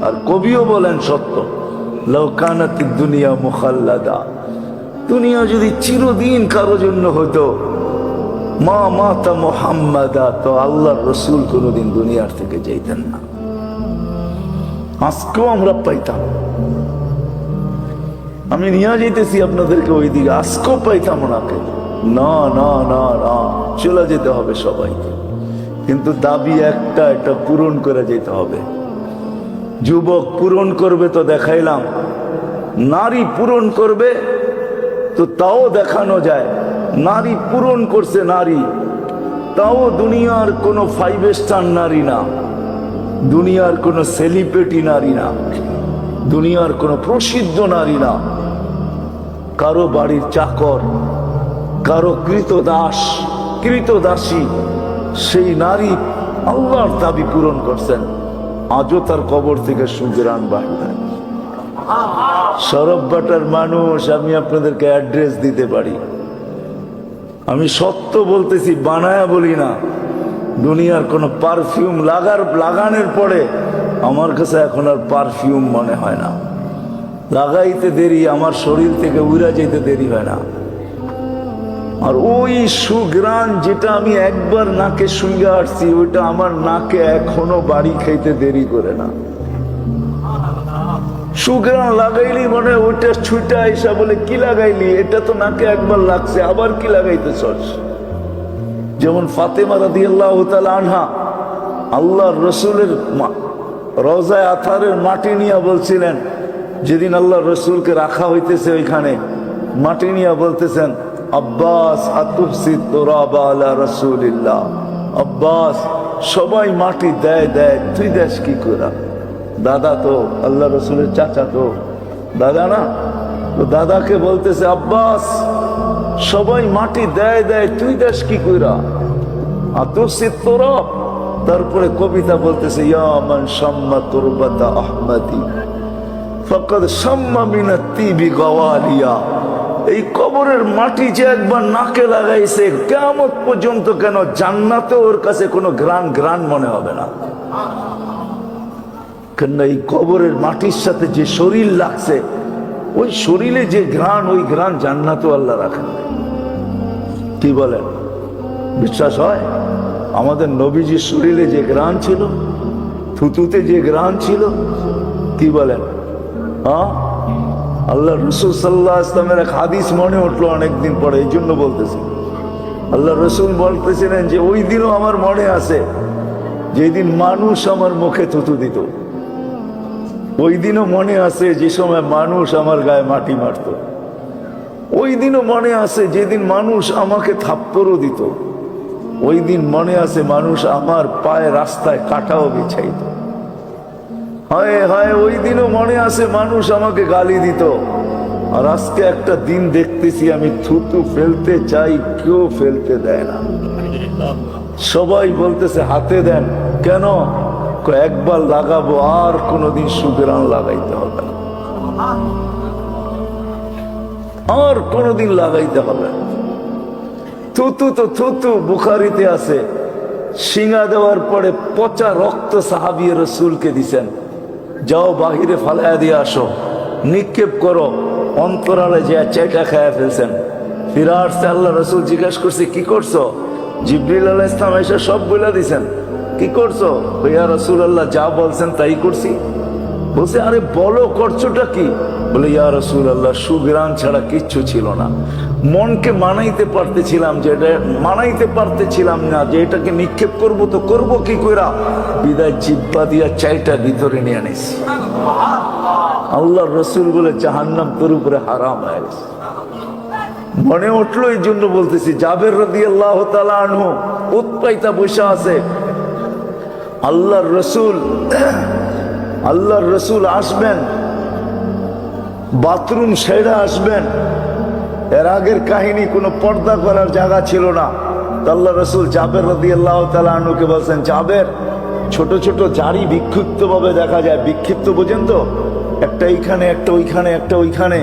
আর কবিও বলেন সত্য, লাউ কানাতিদ দুনিয়া মুখাল্লাদা, দুনিয়া যদি চিরদিন কারো জন্য হতো, মা মাতা মুহাম্মাদা, তো আল্লাহর রসুল কোনোদিন দুনিয়ার থেকে যাইতেন না। আজকেও আমরা পাইতাম, আমি নিয়ে যেতেছি আপনাদেরকে ওই দিকে, আজকেও পাইতাম ওনাকে। না না না না, চলে যেতে হবে সবাইকে, কিন্তু দাবি একটা, এটা পূরণ করে যেতে হবে। যুবক পূরণ করবে তো দেখাইলাম, নারী পূরণ করবে তো তাও দেখানো যায়। নারী পূরণ করছে, নারী তাও দুনিয়ার কোনো 5 স্টার নারী না, দুনিয়ার কোনো সেলিব্রিটি নারী না, দুনিয়ার কোনো প্রসিদ্ধ নারী না, কারো বাড়ির চাকর, কারো কৃতদাস কৃতদাসী, সেই নারী আল্লাহর দাবি পূরণ করছেন। আজও তার কবর থেকে সুগ্রাণ বাহির। সরববাটার মানুষ, আমি আপনাদেরকে অ্যাড্রেস দিতে পারি, আমি সত্য বলতেছি, বানায়া বলি না। দুনিয়ার কোনো পারফিউম লাগানোর পরে আমার কাছে এখন আর পারফিউম মনে হয় না, লাগাইতে দেরি, আমার শরীর থেকে উড়া যেতে দেরি হয় না। আর ওই সুগ্রাণ যেটা আমি একবার নাকে শুঙ্গে আসছি, ওইটা আমার নাকে এখনো বাড়ি খাইতে দেরি করে না। সুগ্রাণ লাগাইলি মনে ওইটা ছুটা এসা বলে, কি লাগাইলি? এটা তো নাকে একবার লাগছে, আবার কি লাগাইতে চস? যেমন ফাতেমা রাদিয়াল্লাহু তাআলা আনহা, আল্লাহর রসুলের রওজায়ে আতহারের মাটি নিয়ে বলছিলেন, যেদিন আল্লাহ রসুলকে রাখা হইতেছে ওইখানে মাটি নিয়ে বলতেছেন, আব্বাস আতুফসিদ তুরাবা আলা রাসূলিল্লাহ, আব্বাস সবাই মাটি দেয় দেয়, তুই দেশ কি করে? দাদা তো আল্লাহ রসুলের চাচা, তো দাদা না, তো দাদাকে বলতেছে আব্বাস সবাই মাটি দেয় দেয়, তুই দেশ কি কইরা? আতুফসিদ তুরাব। তারপরে কবিতা বলতেছে, ইয়া মান শাম্মা তুরবাতা আহমদি ফাকাদ শাম্মা মিনাত তিবি গাওয়ালিয়া। এই কবরের মাটি যে একবার নাকে লাগাইছে, কিয়ামত পর্যন্ত কেন জান্নাতে ওর কাছে কোনো ঘ্রাণ মনে হবে না। কেন এই কবরের মাটির সাথে যে শরীর লাগছে, ওই শরীরে যে ঘ্রাণ, ওই ঘ্রাণ জান্নাতেও আল্লাহ রাখেন। কি বলেন, বিশ্বাস হয়? আমাদের নবীজির শরীরে যে ঘ্রাণ ছিল, থুতুতে যে ঘ্রাণ ছিল, কি বলেন? হ্যাঁ, আল্লাহ রসুল সাল্লাল্লাহু আলাইহি ওয়াসাল্লামের এক হাদিস মনে উঠলো অনেকদিন পরে, এই জন্য বলতেছি। আল্লাহ রসুল বলতেছিলেন যে ওই দিনও আমার মনে আছে যেদিন মানুষ আমার মুখে থুতু দিত। ওই দিনও মনে আছে যে সময় মানুষ আমার গায়ে মাটি মারত। ওই দিনও মনে আছে যেদিন মানুষ আমাকে থাপ্পড়ও দিত। ওই দিন মনে আছে মানুষ আমার পায়ে রাস্তায় কাটাও বিছাইত। হায় হায়, ওই দিনও মনে আছে মানুষ আমাকে গালি দিত। আর আজকে একটা দিন দেখতেছি আমি থুতু ফেলতে চাই, কেউ ফেলতে দেয় না। সবাই বলতেছে হাতে দেন। কেন? একবার লাগাবো, আর কোনোদিন সুগ্রাণ লাগাইতে হবে না, আর কোনোদিন লাগাইতে হবে না। থুতু তো থুতু, বুখারীতে আছে, শিঙা দেওয়ার পরে পচা রক্ত সাহাবী রাসূলকে দিছেন, যাও বাহিরে ফালাইয়া দিয়ে আসো, নিক্ষেপ করো। অন্তরালে যে চাইটা খায়া ফেলছেন। ফিরে আসছে, আল্লাহ রসুল জিজ্ঞাসা করছে কি করছো? জিবরিল আলাইহিস সালাম এসে সব বলে দিছেন। কি করছো? ইয়া রাসূলুল্লাহ, যা বলছেন তাই করছি। বলছে, আরে বলো করছোটা কি? বলে, ইয়া রাসূলুল্লাহ, সুগ্রাণ ছাড়া কিচ্ছু ছিল না। মনকে মানাইতে পারতেছিলাম না যে এটাকে নিক্ষেপ করব, তো করব কি কইরা? বিদায় জিব্বা দিয়া চাইটা ভিতরে নিয়ে নিছি। আল্লাহর রসুল বলে, জাহান্নাম তোর উপরে হারাম হয়ে গেছে। মনে উঠলো, এই জন্য বলতেছি। জাবের রাদিয়াল্লাহু তাআলা আনহু উৎপাইতা বসে আছে। আল্লাহর রসুল আসবেন, বাথরুম সেরে আসবেন। এর আগের কাহিনী, কোনো পর্দা করার জায়গা ছিল না। আল্লাহ রসুল জাবের রাদিয়াল্লাহু তাআলা আনহুকে বলছেন, জাবের, ছোট ছোট জারি বিক্ষিপ্ত ভাবে দেখা যায়। বিক্ষিপ্ত বোঝেন তো? একটা এইখানে, একটা ওইখানে, একটা ওইখানে।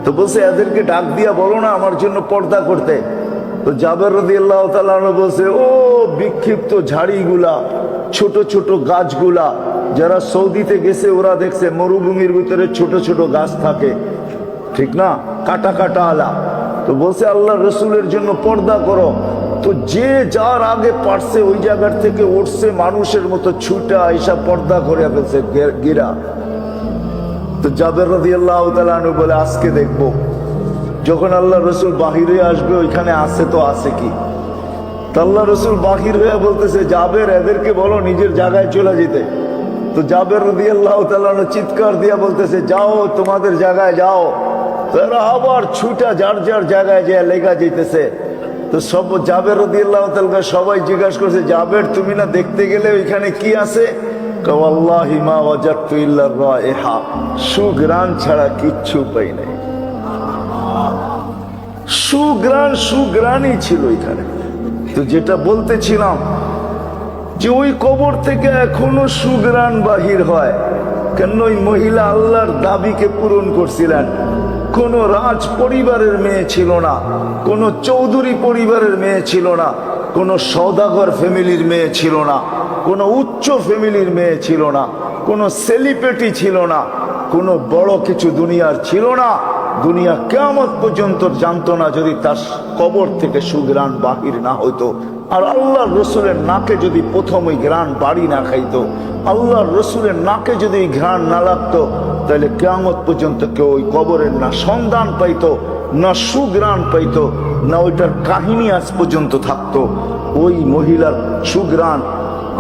তো বলছে, এদেরকে ডাক দিয়া বলো না আমার জন্য পর্দা করতে। তো জাবের রাদিয়াল্লাহু তাআলা আনহু বলছে, ও বিক্ষিপ্ত ঝাড়িগুলা, ছোট ছোট গাছগুলা, যারা সৌদিতে গেছে ওরা দেখছে মরুভূমির ভিতরে ছোট ছোট গাছ থাকে, ঠিক না, কাটা কাটা আলা। তো বলছে, আল্লাহ রসুলের জন্য পর্দা করো। তো যে যার আগে পারছে ওই জায়গার থেকে উঠছে, মানুষের মতো ছুটা আইসা পর্দা করে ফেলছে গিরা। তো জাবের রাদিয়াল্লাহু তাআলা আনহু বলে, আজকে দেখবো যখন আল্লাহ রসুল বাহিরে আসবে, ওইখানে আছে তো আছে কি। তো আল্লাহ রসুল বাহির হয়ে বলতেছে, জাবের, এদেরকে বলো নিজের জায়গায় চলে যেতে। তো জাবের রাদিয়াল্লাহু তাআলা আনহু চিৎকার দিয়া বলতেছে, যাও তোমাদের জায়গায় যাও। তো এরা আবার ছুটা যার যার জায়গায় যায় লেগা যেতেছে। তো সব জাবের রাদিয়াল্লাহু তাআলা সবাই জিজ্ঞাসা করছে, জাবের, তুমি না দেখতে গেলে ওইখানে কি আছে? ওয়াল্লাহি মা ওয়াজাদতু ইল্লা রাইহা, সুগ্রাণ ছাড়া কিচ্ছু পাই নাই। সুগ্রাণই ছিল এখানে। তো যেটা বলতেছিলাম, যে ওই কবর থেকে এখনো সুগ্রাণ বাহির হয়। কেন? ওই মহিলা আল্লাহর দাবিকে পূরণ করছিলেন। কোন রাজ পরিবারের মেয়ে ছিল না, কোন চৌধুরী পরিবারের মেয়ে ছিল না, কোন সওদাগর ফ্যামিলির মেয়ে ছিল না, কোন উচ্চ ফ্যামিলির মেয়ে ছিল না, কোন সেলিব্রিটি ছিল না, কোন বড় কিছু দুনিয়ার ছিল না। দুনিয়া কিয়ামত পর্যন্ত জানতো না যদি তার কবর থেকে সুগ্রাণ বাহির না হইতো। আর আল্লাহর রসুলের নাকে যদি প্রথম ওই ঘ্রাণ বাড়ি না খাইতো, আল্লাহর রসুলের নাকে যদি ওই ঘ্রাণ না লাগতো, তাহলে কিয়ামত পর্যন্ত কেউ ওই কবরের না সন্ধান পাইতো, না সুগ্রাণ পাইতো, না ওইটার কাহিনী আজ পর্যন্ত থাকতো। ওই মহিলার সুগ্রাণ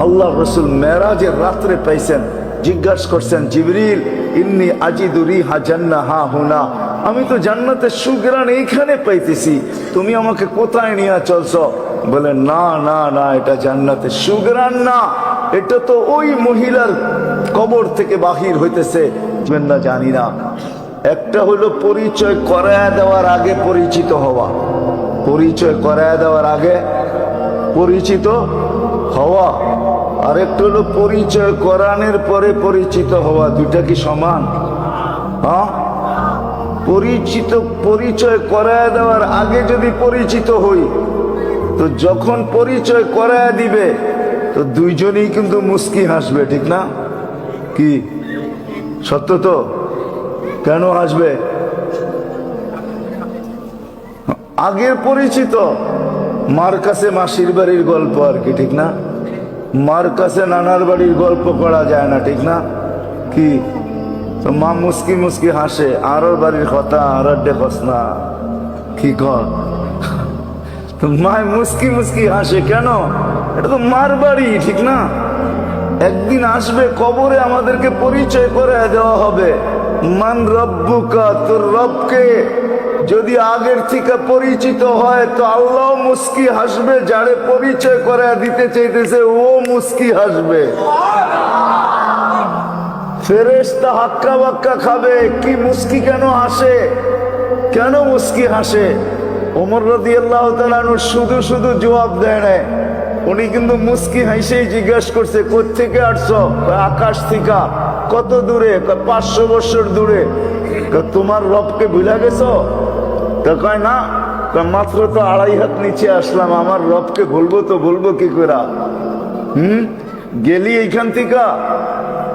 আল্লাহর রসুল মেরাজের রাত্রে পাইছেন। জিজ্ঞাসা করছেন, জিবরিল ইন্নী আজিদু রিহা জান্নাহ হা হুনা, আমি তো জান্নাতের সুঘ্রাণ এইখানে পাইতেছি, তুমি আমাকে কোথায় নিয়ে চলছ? বলে না না না, এটা জান্নাতের সুঘ্রাণ না, এটা তো ওই মহিলার কবর থেকে বাহির হইতেছে। না জানি না। একটা হলো পরিচয় করায়া দেওয়ার আগে পরিচিত হওয়া, পরিচয় করায়া দেওয়ার আগে পরিচিত হওয়া, আরেকটা হলো পরিচয় করানোর পরে পরিচিত হওয়া। দুইটা কি সমান? হ্যাঁ, পরিচয় করায়া দেওয়ার আগে যদি পরিচিত হই, তো যখন পরিচয় করায়া দিবে তো দুইজনেই কিন্তু মুস্কি হাসবে, ঠিক না? কি সত্য তো? কেন হাসবে? আগের পরিচিত, মার কাছে মাসির বাড়ির গল্প আর কি, ঠিক না? মার কাছে নানার বাড়ির গল্প করা যায় না, ঠিক না? কি তো মা মুস্কি মুস্কি হাসে, আর বাড়ির কথা আর দেখস না, কি কর? তো মা মুস্কি মুস্কি হাসে কেন? এটা তো মার বাড়ি, ঠিক না? একদিন আসবে কবরে, আমাদেরকে পরিচয় করে দেওয়া হবে, মান রব্বুকা, তোর রবকে যদি আগের থেকে পরিচিত হয় তো আল্লাহ মুস্কি হাসবে, যারে পরিচয় করে দিতে চাইতেছে ও মুস্কি হাসবে। ফেরেশতা হাক্কা বাক্কা খাবে, কি মুস্কি কেন হাসে, কেন মুস্কি হাসে? ওমর রাদিয়াল্লাহু তাআলা শুধু শুধু জবাব দেয় না, উনি কিন্তু মুস্কি হাসেই জিজ্ঞাসা করছে, কোত্থেকে আসছো? আকাশ থেকে। কত দূরে? 500 বছর দূরে। তোমার রবকে ভুলে গেছো? তো কয় না, মাত্র তো 2.5 হাত নিচে আসলাম, আমার রবকে ভুলবো তো ভুলবো কি করে? গেলি এইখান থেকে?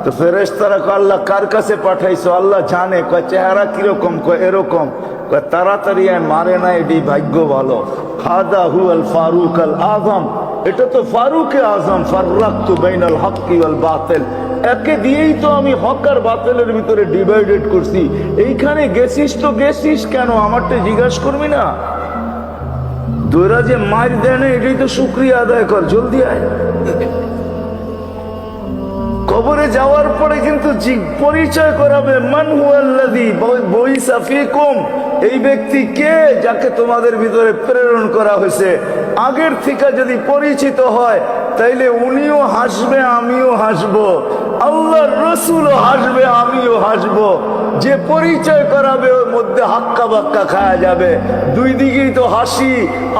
তো ফেরেশতারা কয় আল্লাহ কার কাছে পাঠাইছো? আল্লাহ জানে। কয় চেহারা কিরকম? কয় এরকম। কয় তাড়াতাড়ি মারে না, এটি ভাগ্য ভালো। হাদা হুয়াল ফারুক আল আযম, এটা তো ফারুকে আজম। ফাররাকতু বাইনাল হক্কি ওয়াল বাতিল, একে দিয়েই তো আমি হক আর বাতিলের ভিতরে ডিভাইডেড করছি। এইখানে গেছিস তো গেছিস কেন? আমারটা জিজ্ঞাসা করবি না? দৈরা যে মার দেয় না, এটাই তো শুকরিয়া আদায় কর, জলদি আয়। কবরে যাওয়ার পরে কিন্তু পরিচয় করাবে, মান হুয়াল্লাযী বুইসা ফীকুম, এই ব্যক্তি কে যাকে তোমাদের ভিতরে প্রেরণ করা হয়েছে। আগের থেকে যদি পরিচিত হয় তাইলে উনিও হাসবে, আমিও হাসবো, আল্লাহর রাসূলও হাসবে, আমিও হাসবো। যে পরিচয় করাবে ওর মধ্যে হাক্কা বাক্কা খাওয়া যাবে। দুই দিকেই তো হাসি,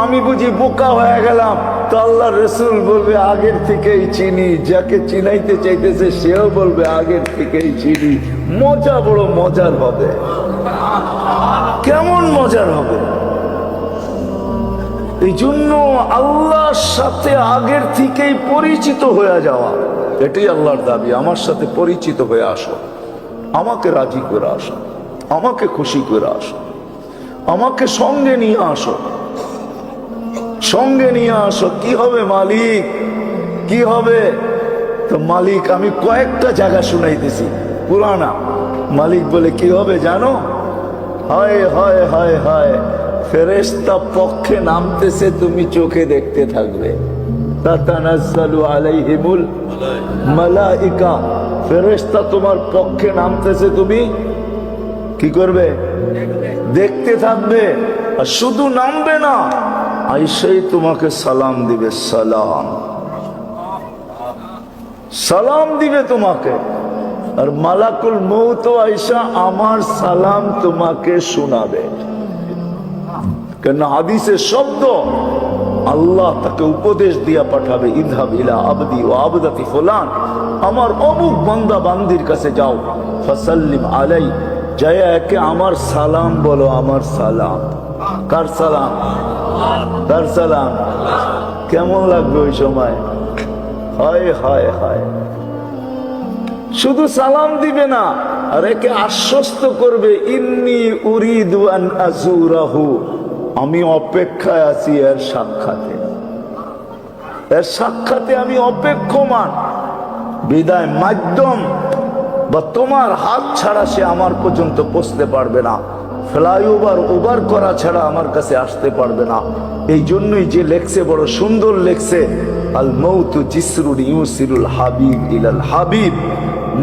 আমি বুঝি বোকা হয়ে গেলাম। তো আল্লাহর রাসূল বলবে আগের থেকেই চিনি, যাকে চিনাইতে চাইতেছে সেও বলবে আগের থেকেই চিনি। মজা বড় মজার হবে। কেমন মজার হবে? এই জন্য আল্লাহর সাথে আগের থেকেই পরিচিত হয়ে যাওয়া, এটাই আল্লাহর দাবি। আমার সাথে পরিচিত হয়ে আসো, আমাকে রাজি করে আসো, আমাকে খুশি করে আসো, আমাকে সঙ্গে নিয়ে আসো, সঙ্গে নিয়ে আসো। কি হবে মালিক? কি হবে? তো মালিক আমি কয়েকটা জায়গা শুনাইতেছি পুরানা। মালিক বলে কি হবে জানো? হায় হায় হায় হায়, ফেরেশতা পক্ষে নামতেছে, তুমি চোখে দেখতে থাকবে। তাতানাজ্জালু আলাইহিমুল মালাইকা, ফেরেশতা তোমার পক্ষে নামতেছে, তুমি কি করবে? দেখতে থাকবে। আর শুধু নামবে না, আইসাই তোমাকে সালাম দিবে, সালাম সালাম দিবে তোমাকে। আর মালাকুল মউত আইসা আমার সালাম তোমাকে শোনাবে। কেন হাদিসের শব্দ, আল্লাহ তাকে উপদেশ দিয়া পাঠাবে, ইযহাব ইলা আবদি ওয়া আবদাতি ফুলান, আমার অমুক বান্দা বান্দির কাছে যাও, ফাসাল্লিম আলাই, যায় একে আমার সালাম বলো, আমার সালাম। কার সালাম? কার সালাম? কেমন লাগবে ওই সময়? হায় হায় হায়। শুধু সালাম দিবে না, আর একে আশ্বস্ত করবে, ইন্নী উরিদু আন আযুরাহু, আমি অপেক্ষায় আছি এর সাক্ষাতে, এর সাক্ষাতে আমি অপেক্ষমান। বিদায় মাধ্যম বা তোমার হাত ছাড়া সে আমার পর্যন্ত পৌঁছতে পারবে না, ফ্লাইওভার ওভার করা ছাড়া আমার কাছে আসতে পারবে না। এই জন্যই যে লেখছে বড় সুন্দর লেখছে, আল মৌতু জিসরুন ইউসিরুল হাবিব ইলাল হাবিব,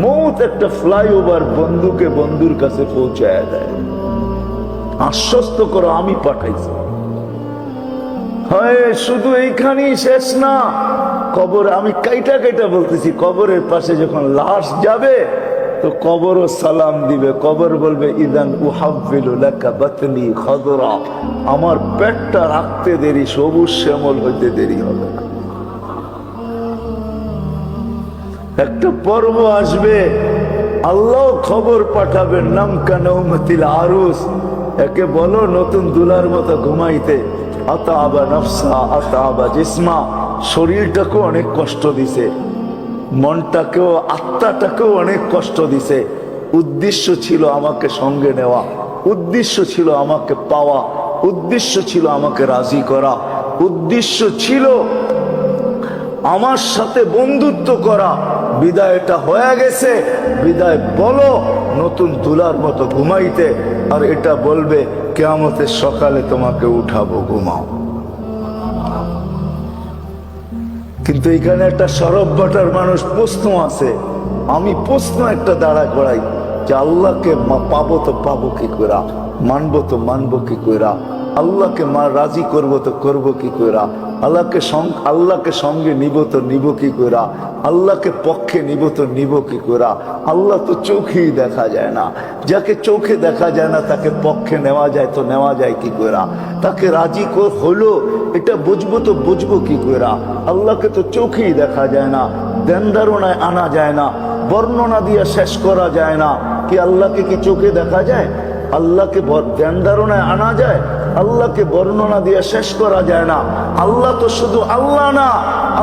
মৌত একটা ফ্লাইওভার বন্ধুকে বন্ধুর কাছে পৌঁছায় দেয়। আশ্বস্ত করো আমি পাঠাইছি। হয় শুধু এইখানেই শেষ না, কবর আমি কাইটা কাইটা বলতেছি, কবরের পাশে যখন লাশ যাবে তো কবরও সালাম দিবে। কবর বলবে ইদান উহাব্বিলু লাকা বাতনি খাদরা, আমার পেটটা রাখতে দেরি, সবুজ শ্যামল হইতে দেরি হবে না। একটা পর্ব আসবে, আল্লাহ খবর পাঠাবেন, নাম কানৌমতিল আরুস, একে বলো নতুন দুলার মতো ঘুমাইতে। আতাবা নফসা আতাবা জিসমা, শরীরটাকেও অনেক কষ্ট দিছে, মনটাকেও আত্মাটাকেও অনেক কষ্ট দিছে। উদ্দেশ্য ছিল আমাকে সঙ্গে নেওয়া, উদ্দেশ্য ছিল আমাকে পাওয়া, উদ্দেশ্য ছিল আমাকে রাজি করা, উদ্দেশ্য ছিল আমার সাথে বন্ধুত্ব করা। বিদায়টা হয়ে গেছে, বিদায় বলো নতুন দুলার মতো ঘুমাইতে, আর এটা বলবে কিয়ামতের সকালে তোমাকে উঠাবো, ঘুমাও। কিন্তু এখানে একটা সরব বাটার মানুষ প্রশ্ন আছে, আমি প্রশ্ন একটা দাঁড়া করাই যে আল্লাহকে পাবো তো পাবো কি কইরা, মানবো তো মানবো কি কইরা, আল্লাহকে রাজি করবো তো করবো কি কইরা, আল্লাহকে সঙ্গে নিব তো নিব কি কইরা, আল্লাহকে পক্ষে নিব তো নিব কি কইরা। আল্লাহ তো চোখেই দেখা যায় না, যাকে চোখে দেখা যায় না তাকে পক্ষে নেওয়া যায় তো নেওয়া যায় কি কইরা, তাকে রাজি হলো এটা বুঝবো তো বুঝবো কি কইরা। আল্লাহকে তো চোখেই দেখা যায় না, ধ্যান ধারণায় আনা যায় না, বর্ণনা দিয়ে শেষ করা যায় না। কি আল্লাহকে কি চোখে দেখা যায়? আল্লাহকে ধ্যান ধারণায় আনা যায়, আল্লাহকে বর্ণনা দিয়ে শেষ করা যায় না। আল্লাহ তো শুধু আল্লাহ না,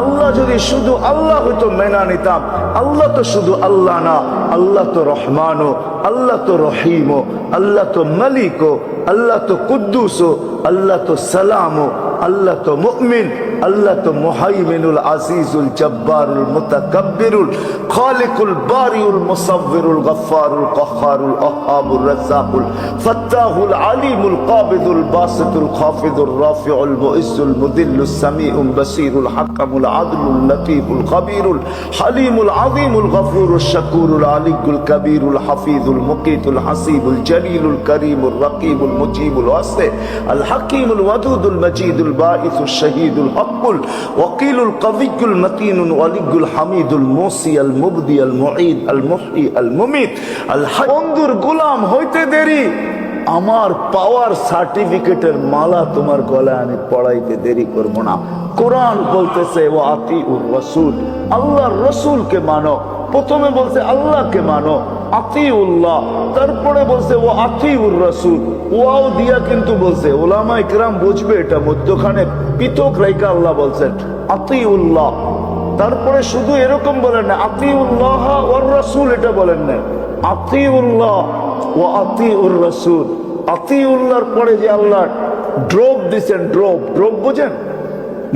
আল্লাহ যদি শুধু আল্লাহ হইতো মেনা নিতাম। আল্লাহ তো শুধু আল্লাহ না, আল্লাহ তো রহমানও, আল্লাহ তো রহিমও, আল্লাহ তো মালিকও, আল্লাহ তো কুদ্দুসও, আল্লাহ তো সালামও, আল্লাহ তো মুমিন, আল্লাহ তো মুহাইমিনুল আজিজুল জব্বারুল মুতাকাব্বিরুল খালিকুল বারিউল মুসাవ్বিরুল গফফারুল কাহ্হারুল ওয়াহ্হাবুর রাজ্জাকুল ফাত্তাহুল আলিমুল কাবিদুল বাসিতুল খাফিদুর রাফিউল মুইজ্জুল মুদিল্লুস সামিউল বাসিরুল হাকামুল আদলুল লতীফুল খবীরুল হালিমুল আযীমুল গফুরুশ শাকুরুল আলিকুল কবীরুল হাফিজুল মুকিতুল হাসিবুল জলিলুল করিমুর রকিবুল মুজিবুল ওয়াসি আল হাকিমুল ওয়াদুদুল মজিদুল বাঈসুশ শহীদুল হকুল ওয়াকিলুল কবিয়ুল মতিনুল ওয়ালিয়ুল হামিদুল মুসি আল মুবদি আল মুঈদ আল মুহয়ি আল মুমিত আল হাই। বন্ধুর গোলাম হইতে দেরি, আমার পাওয়ার সার্টিফিকেটের মালা তোমার গলায় আমি পড়াইতে দেরি করব না। কোরআন বলতেছে ওয়া আতিউর রাসূল, আল্লাহর রাসূলকে মানো। প্রথমে বলছে আল্লাহকে মানো, আতিউল্লাহ, তারপরে বলছে ও আতিউর রাসূল, ওয়াও দিয়া কিন্তু বলছে। উলামায়ে কেরাম বুঝবে এটা, মধ্যখানে পৃথক রাইখা আল্লাহ বলছেন আতিউল্লাহ। তারপরে শুধু এরকম বলেন না আতিউল্লাহ ওয়ার রাসূল, এটা বলেন না, আতিউল্লাহ ওয়া আতিউর রাসূল। আতিউল্লাহর পরে যে আল্লাহ ড্রপ দিছেন, ড্রপ বুঝেন,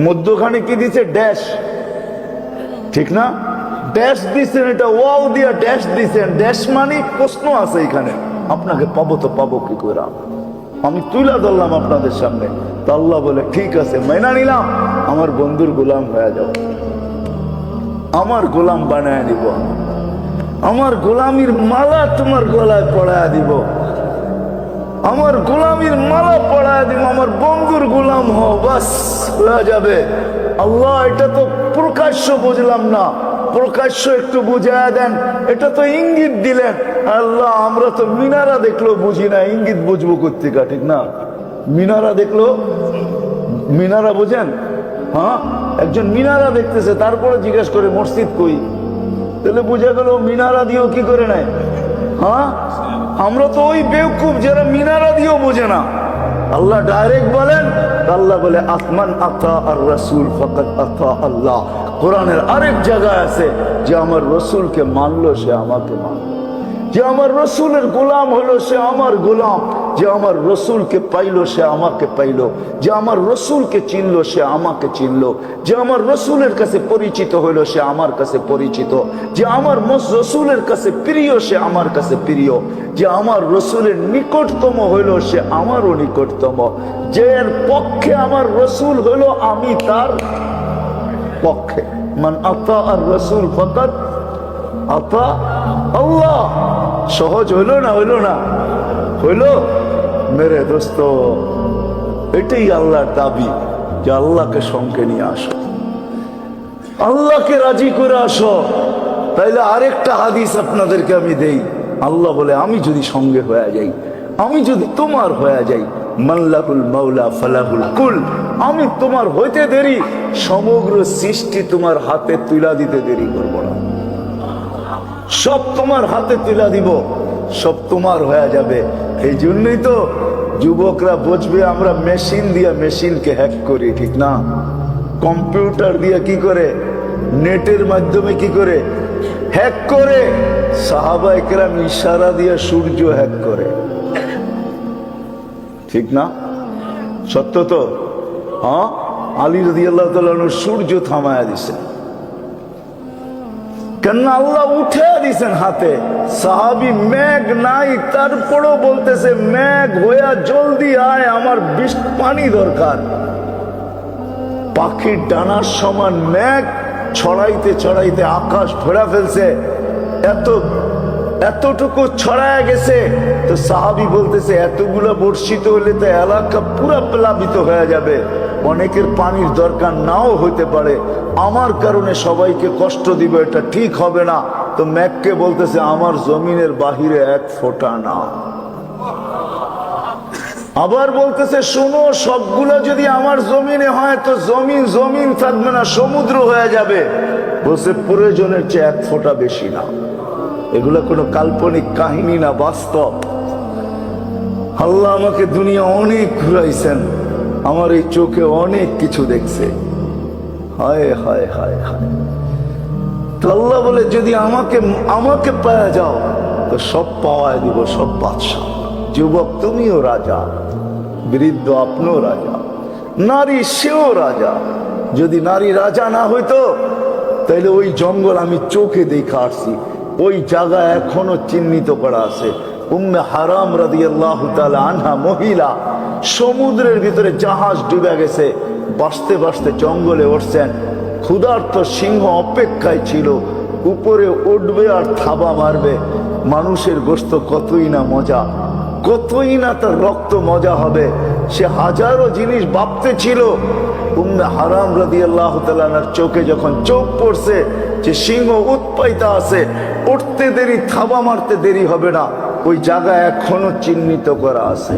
মধ্যখানে কি দিছে? ড্যাশ, ঠিক না? ড্যাশ দিছেন, এটা ওয়াও দিয়া ড্যাশ দিছেন। ড্যাশ মানে প্রশ্ন আছে এখানে, আপনাকে পাবো তো পাবো কি করে, আমি তুলে ধরলাম আপনাদের সামনে। তো আল্লাহ বলে ঠিক আছে, মেনা নিলাম, আমার বন্ধুর গোলাম হয়ে যাও, আমার গোলাম বানায় দিব, আমার গোলামির মালা তোমার গলায় পড়ায় দিব, আমার গোলামির মালা পড়ায় দিব, আমার বন্ধুর গোলাম হও, বাস হয়ে যাবে। আল্লাহ এটা তো প্রকাশ্য বুঝলাম না, প্রকাশ্য একটু বুঝায় দেন, এটা তো ইঙ্গিত দিলেন। আল্লাহ আমরা তো মিনারা দেখলো বুঝি না, ইঙ্গিত বুঝবো কোত্থেকে, ঠিক না? মিনারা দেখলো, মিনারা বুঝেন? হ্যাঁ, একজন মিনারা দেখতেছে, তারপরে জিজ্ঞেস করে মসজিদ কই, তাহলে বুঝা গেল মিনারা দিয়েও কি করে নাই। হ্যাঁ, আমরা তো ওই বেওকুফ যারা মিনারা দিয়েও বোঝে না। আল্লাহ ডাইরেক্ট বলেন, আল্লাহ বলে আসমান আতা আর রাসূল ফাকাদ আতা আল্লাহ। কোরআনের আরেক জায়গায় আছে যে আমার রসুলকে মানলো সে আমাকে মানলো, যে আমার রসুলের গোলাম হলো সে আমার গোলাম, যে আমার রসুলকে পাইলো সে আমাকে পাইলো, যে আমার রসুলকে চিনলো সে আমাকে চিনলো, যে আমার রসুলের কাছে পরিচিত হইলো সে আমার কাছে পরিচিত, যে আমার রসুলের কাছে প্রিয় সে আমার কাছে প্রিয়, যে আমার রসুলের নিকটতম হইলো সে আমারও নিকটতম, যে এর পক্ষে আমার রসুল হইলো আমি তার পক্ষে। মান আতা আর রসুল ফাকাদ আপা আল্লাহ। সহজ হইলো না, হইলো না, হইলো। মেরে দোস্ত, এটাই আল্লাহর দাবি যে আল্লাহকে সঙ্গে নিয়ে আসো, আল্লাহকে রাজি করে আসো। তাইলে আরেকটা হাদিস আপনাদেরকে আমি দেই। আল্লাহ বলে, আমি যদি সঙ্গে হয়ে যাই, আমি যদি তোমার হয়ে যাই, মাল্লাহুল মাওলা ফালাহুল কুল, আমি তোমার হইতে দেরি, সমগ্র সৃষ্টি তোমার হাতে তুলা দিতে দেরি করব না। সব তোমার হাতে তুলা দিব, সব তোমার হয়ে যাবে। এই জন্যই তো যুবকরা বুঝবে আমরা মেশিন দিয়ে মেশিনকে হ্যাক করি, ঠিক না? কম্পিউটার দিয়ে কি করে, নেটের মাধ্যমে কি করে হ্যাক করে। সাহাবায়ে কেরাম ইশারা দিয়ে সূর্য হ্যাক করে, ঠিক না? সত্য তো? হ্যাঁ, আলী রাদিয়াল্লাহু তাআলা সূর্য থামায়া দিছেন, কেন? আল্লাহ উঠে দিছেন হাতে। সাহাবী মেঘ নাই, তারপরও বলতেছে মেঘ হইয়া জলদি আয়, আমার পানি দরকার। পাখির ডানার সমান মেঘ ছড়াইতে ছড়াইতে আকাশ ভরা ফেলছে, এতটুকু ছড়ায় গেছে। তো সাহাবী বলতেছে এতগুলো বর্ষিত হলে তো এলাকা পুরা প্লাবিত হয়ে যাবে, অনেকের পানির দরকার নাও হইতে পারে, আমার কারণে সবাইকে কষ্ট দিব, এটা ঠিক হবে না। তো মেঘকে বলতেছে আমার জমিনের বাহিরে এক ফোঁটা না। আবার বলতেছে শোনো, সবগুলো যদি আমার জমিনে হয় তো জমিন জমিন থাকবে না, সমুদ্র হয়ে যাবে। বলছে প্রয়োজনের চেয়ে এক ফোঁটা বেশি না। এগুলো কোনো কাল্পনিক কাহিনী না, বাস্তব। আল্লাহ আমাকে দুনিয়া অনেক ঘুরাইছেন, আমার এই চোখে অনেক কিছু দেখছে। হায় হায় হায় হায়। তো আল্লাহ বলে যদি আমাকে পাওয়া যাও তো সব পাওয়ায় দিব, সব বাদশা। যুবক তুমিও রাজা, বৃদ্ধ আপনিও রাজা, নারী সেও রাজা। যদি নারী রাজা না হইতো তাইলে ওই জঙ্গল আমি চোখে দেখা আসছি, ওই জায়গা এখনো চিহ্নিত করা আছে। উম্মে হারাম রাদিয়াল্লাহু তাআলা আনহা মহিলা, সমুদ্রের ভিতরে জাহাজ ডুবে গেছে, বাঁচতে বাঁচতে জঙ্গলে উঠছেন। ক্ষুধার্ত সিংহ অপেক্ষায় ছিল, উপরে উঠবে আর থাবা মারবে। মানুষের গোশত কতই না মজা, কতই না তার রক্ত মজা হবে, সে হাজারো জিনিস ভাবতে ছিল। উম্মে হারাম রাদিয়াল্লাহু তাআলার চোখে যখন চোখ পড়ছে যে সিংহ উৎপাইতা আছে, উঠতে দেরি, থাবা মারতে দেরি হবে না, ওই জায়গা এখনো চিহ্নিত করা আছে,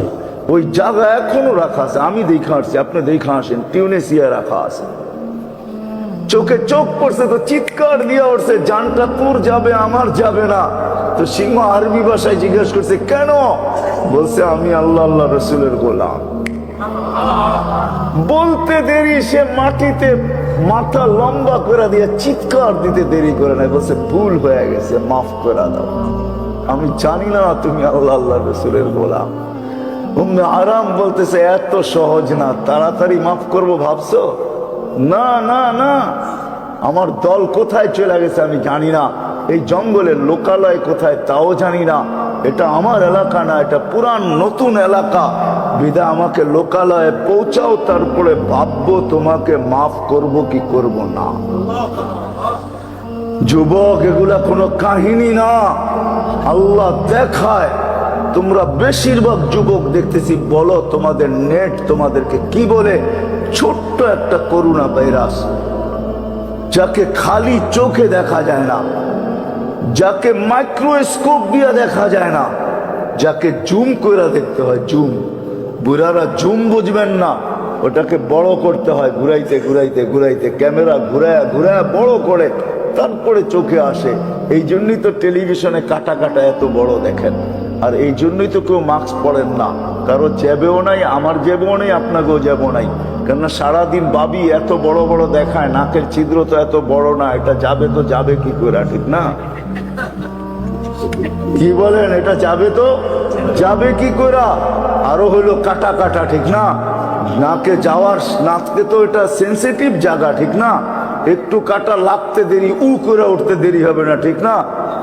ওই জায়গা এখনো রাখা আছে। আমি দেখা আসছি, আপনি দেখা আসেন, টিউনিসিয়া রাখা আছে। চোখে চোখ পড়ছে তো চিৎকার দিয়ে উঠছে, জানটা তোর যাবে, আমার যাবে না। তো সিংহ আরবি ভাষায় জিজ্ঞেস করছে কেন? বলছে আমি আল্লাহ আল্লাহ রসুলের গোলাম। বলতে দেরি, সে মাটিতে মাথা লম্বা করে দিয়ে চিৎকার দিতে দেরি করে নাই, বলছে ভুল হয়ে গেছে, মাফ করে দাও, আমি জানি না তুমি আল্লাহ আল্লাহ রসুলের গোলাম। উম্মে আরাম বলতেছে এত সহজ না, তাড়াতাড়ি মাফ করবো ভাবছো? না না না, আমার দল কোথায় চলে গেছে আমি জানি না, এই জঙ্গলের লোকালয় কোথায় তাও জানি না, এটা আমার এলাকা না, এটা পুরান নতুন এলাকা। বিদা আমাকে লোকালয়ে পৌঁছাও, তারপরে ভাববো তোমাকে মাফ করব কি করব না। যুবক, এগুলা কোনো কাহিনী না, আল্লাহ দেখায়। তোমরা বেশিরভাগ যুবক দেখতেছি, বলো তোমাদের নেট তোমাদেরকে কি বলে? ছোট্ট একটা করোনা ভাইরাস, যাকে খালি চোখে দেখা যায় না, যাকে মাইক্রোস্কোপ দিয়ে দেখা যায় না, যাকে জুম করে দেখতে হয়, জুম। বুড়ারা জুম বুঝবেন না, ওটাকে বড় করতে হয়, ঘুরাইতে ঘুরাইতে ঘুরাইতে, ক্যামেরা ঘুরায় ঘুরায় বড় করে তারপরে চোখে আসে। এই জন্যই তো টেলিভিশনে কাটা কাটা এত বড় দেখেন। আর এই জন্যই তো কেউ মাস্ক পরেন না, কারো জেবেও নাই, আমার জেবেও নেই, আপনাকেও জেবও নাই। কেননা সারাদিন বাবি এত বড় বড় দেখায়, নাকের ছিদ্র তো এত বড় না, এটা যাবে তো যাবে কি করে, ঠিক না? কি বলেন, এটা যাবে তো যাবে কি করে? আরো হইলো কাটা কাটা, ঠিক না? নাকে যাওয়ার, নাকে তো এটা সেন্সিটিভ জায়গা, ঠিক না? একটু কাটা লাগতে দেরি, করে উঠতে দেরি হবে না, ঠিক না?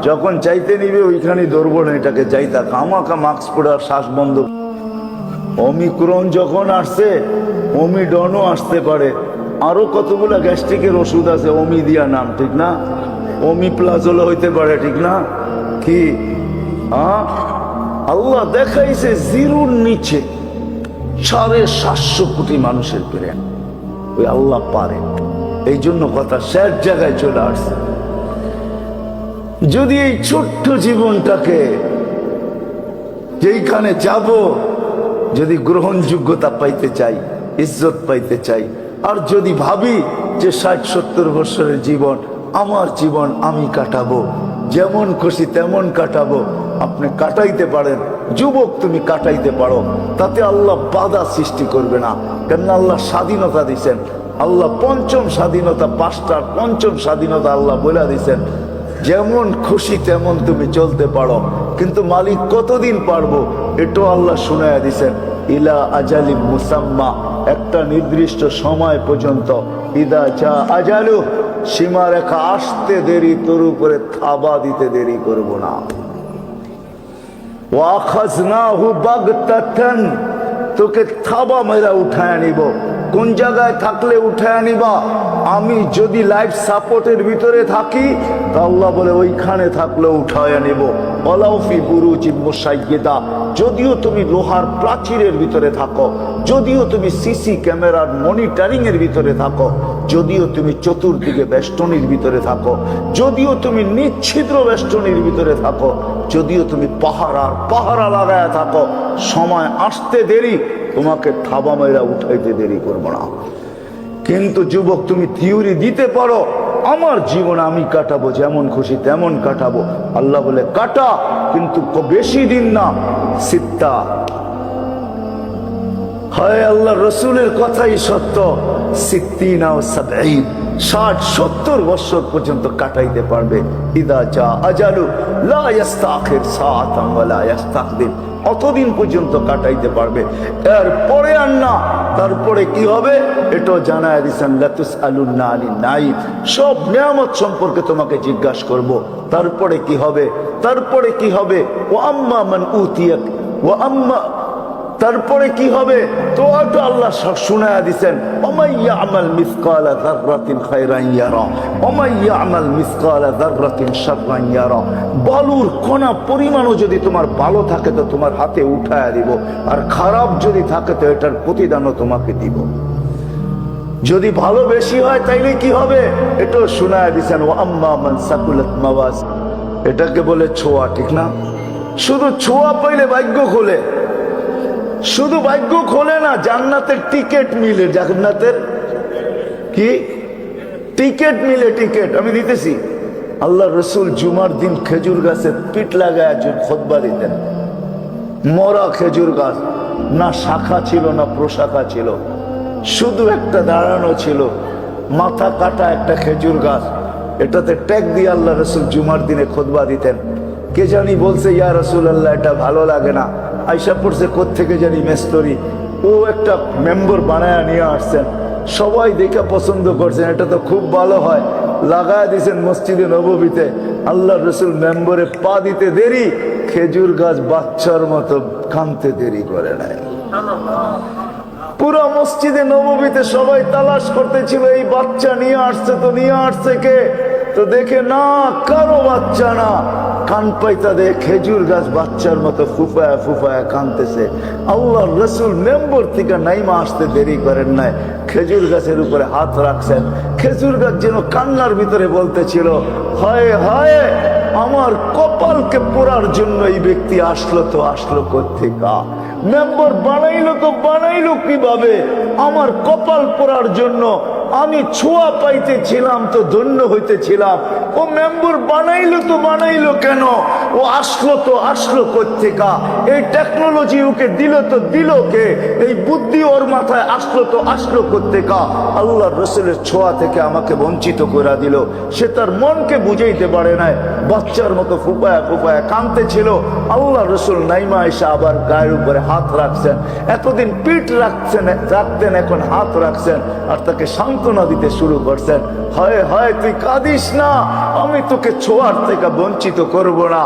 যখন চাইতে নিবে ওইখানে ধরবো না, এটাকে যাইতা কামাকা মাস্ক পরে আর শ্বাস বন্ধ। ওমিক্রন যখন আসছে, ওমিডনও আসতে পারে, আরো কতগুলা গ্যাস্ট্রিকের ওষুধ আছে ওমি দিয়া নাম, ঠিক না? ওমিপ্লাজল হইতে পারে, ঠিক না? কি আল্লাহ দেখাইছে জিরুর নিচে 750 কোটি মানুষের ব্রেন, ওই আল্লাহ পারে। এই জন্য কথা শেষ জায়গায় চলে আসছে। যদি এই ছোট্ট জীবনটাকে যেইখানে যাব, যদি গ্রহণযোগ্যতা পাইতে চাই, ইজ্জত পাইতে চাই, আর যদি ভাবি যে 60-70 বছরের জীবন আমার জীবন আমি কাটাবো, যেমন খুশি তেমন কাটাবো, আপনি কাটাইতে পারেন যুবক, তুমি কাটাইতে পারো, তাতে আল্লাহ বাধা সৃষ্টি করবে না। কেননা আল্লাহ স্বাধীনতা দিচ্ছেন, আল্লাহ পঞ্চম স্বাধীনতা, 5টার পঞ্চম স্বাধীনতা আল্লাহ বলে দিচ্ছেন, যেমন খুশি তেমন তুমি চলতে পারো, কিন্তু মালিক কতদিন পারবো এটাও আল্লাহ শুনাইয়া দিচ্ছেন। ইলা আজালি মুসাম্মা, একটা নির্দিষ্ট সময় পর্যন্ত। ইদা চা আজালু, সীমারেখা আসতে দেরি, তোর উপরে থাবা দিতে দেরি করব না। ওয়াখাজনাহু বাগতাতান, তোকে থাবা মেরা উঠায় নিব। কোন জায়গায় থাকলে উঠায় নিবা? আমি যদি লাইফ সাপোর্টের ভিতরে থাকি তা আল্লাহ বলে ওইখানে থাকলে উঠায় নিব। ওয়ালাউফি বুরুজিম মুশাইয়্যিদা, যদিও তুমি লোহার প্রাচীরের ভিতরে থাকো, যদিও তুমি সিসি ক্যামেরার মনিটরিং এর ভিতরে থাকো, যদিও তুমি চতুর্দিকে বেষ্টনীর ভিতরে থাকো, যদিও তুমি নিচ্ছিদ্র বেষ্টনীর ভিতরে থাকো, যদিও তুমি পাহারা লাগায় থাকো, সময় আসতে দেরি, তোমাকে থাবা মেরা উঠাইতে দেরি করবো না। কিন্তু যুবক, তুমি থিওরি দিতে পারো আমার জীবন আমি কাটাবো, যেমন খুশি তেমন কাটাবো। আল্লাহ বলে কাটা, কিন্তু বেশি দিন না। সিত্তা, হয় আল্লাহ রসুলের কথাই সত্য, 60-70 বছর পর্যন্ত কাটাইতে পারবে। ইদা যা আজালু লা ইস্তাখির সাআতান ওয়া লা ইস্তাকদিম, অতদিন পর্যন্ত কাটাইতে পারবে, এরপরে আর না। তারপরে কি হবে এটাও জানায় দিচ্ছেন, লাতুসআলুন্না আনিন নাঈম, সব নিয়ামত সম্পর্কে তোমাকে জিজ্ঞাসা করব। তারপরে কি হবে? তারপরে কি হবে? ওয়া আম্মা মান উতিয়া, ওয়া আম্মা, তারপরে কি হবে তো এটা আল্লাহ শুনায়া দিচ্ছেন। ওমাই ইয়ামাল মিসকালা যাররাতিন খায়রান ইয়ারা, ওমাই ইয়ামাল মিসকালা যাররাতিন শাররান ইয়ারা, বালুর কণা পরিমাণও যদি তোমার ভালো থাকে তো তোমার হাতে উঠায়া দিব, আর খারাপ যদি থাকে তো এটার প্রতিদানও তোমাকে দিব। যদি ভালো বেশি হয় তাইলে কি হবে এটাও শুনায়া দিচ্ছেন। ও আম্মা মান সাকুলাত মাওয়াজ, এটাকে বলে ছোঁয়া, ঠিক না? শুধু ছোঁয়া পাইলে ভাগ্য খোলে, শুধু ভাগ্য খোলে না, জান্নাতের টিকিট মিলে। জান্নাতের কি টিকিট মিলে? টিকিট আমি দিতেছি। আল্লাহ রসুল জুমার দিন খেজুর গাছে পিঠ লাগায় খুতবা দিতেন। মরা খেজুর গাছ, না শাখা ছিল না প্রশাখা ছিল, শুধু একটা দাঁড়ানো ছিল, মাথা কাটা একটা খেজুর গাছ। এটাতে ট্যাগ দিয়ে আল্লাহ রসুল জুমার দিনে খুতবা দিতেন। কে জানি বলছে, ইয়া রাসূলুল্লাহ এটা ভালো লাগে না। আইসা পড়ছে কোত্থেকে জানি মেস্তরি, ও একটা মেম্বার বানায় নিয়ে আসছেন, সবাই দেখে পছন্দ করছেন, এটা তো খুব ভালো হয়, লাগায় দিয়েছেন মসজিদে নববীতে। আল্লাহ রসুল মেম্বরে পা দিতে দেরি, খেজুর গাছ বাচ্চার মতো কাঁদতে দেরি করে নাই। পুরো মসজিদে নববীতে সবাই তালাশ করতেছিল, এই বাচ্চা নিয়ে আসছে তো নিয়ে আসছে কে, তো দেখে না কারো বাচ্চা না, কান পাইতা দে খেজুর গাছ বাচ্চার মতো ফুফায়া ফুফায়া কানতেছে। আল্লাহ রসুল মেম্বর থেকে নাইমা আসতে দেরি করেন নাই, খেজুর গাছের উপরে হাত রাখছেন। খেজুর গাছ যেন কান্নার ভিতরে বলতেছিল, হায় হায় আমার কপালকে পোড়ার জন্য এই ব্যক্তি আসলো তো আসলো কোত্থেকা, মেম্বর বানাইলো তো বানাইলো কিভাবে, আমার কপাল পোড়ার জন্য। আমি ছোঁয়া পাইতেছিলাম তো ধন্য হইতেছিলাম, ও মেম্বর বানাইলো তো বানাইলো কেন, ও আসলো তো আসলো কোত্থেকা, এই টেকনোলজি ওকে দিল তো দিল কে, এই বুদ্ধি ওর মাথায় আসলো তো আসলো কোত্থেকা। আল্লাহ রসুলের ছোঁয়া থেকে আমাকে বঞ্চিত করে দিল। সে তার মনকে বুঝাইতে পারে নাই, বাচ্চার মতো ফুপায়া ফুপায়া কাঁদতে ছিল। আল্লাহ রসুল নাইমা এসে আবার গায়ের উপরে হাত রাখছেন। এতদিন পিঠ রাখতেন, এখন হাত রাখছেন আর তাকে সান্ত্বনা দিতে শুরু করছেন। হায় হায় তুই কাঁদিস না, আমি তোকে ছোঁয়ার থেকে বঞ্চিত করব না।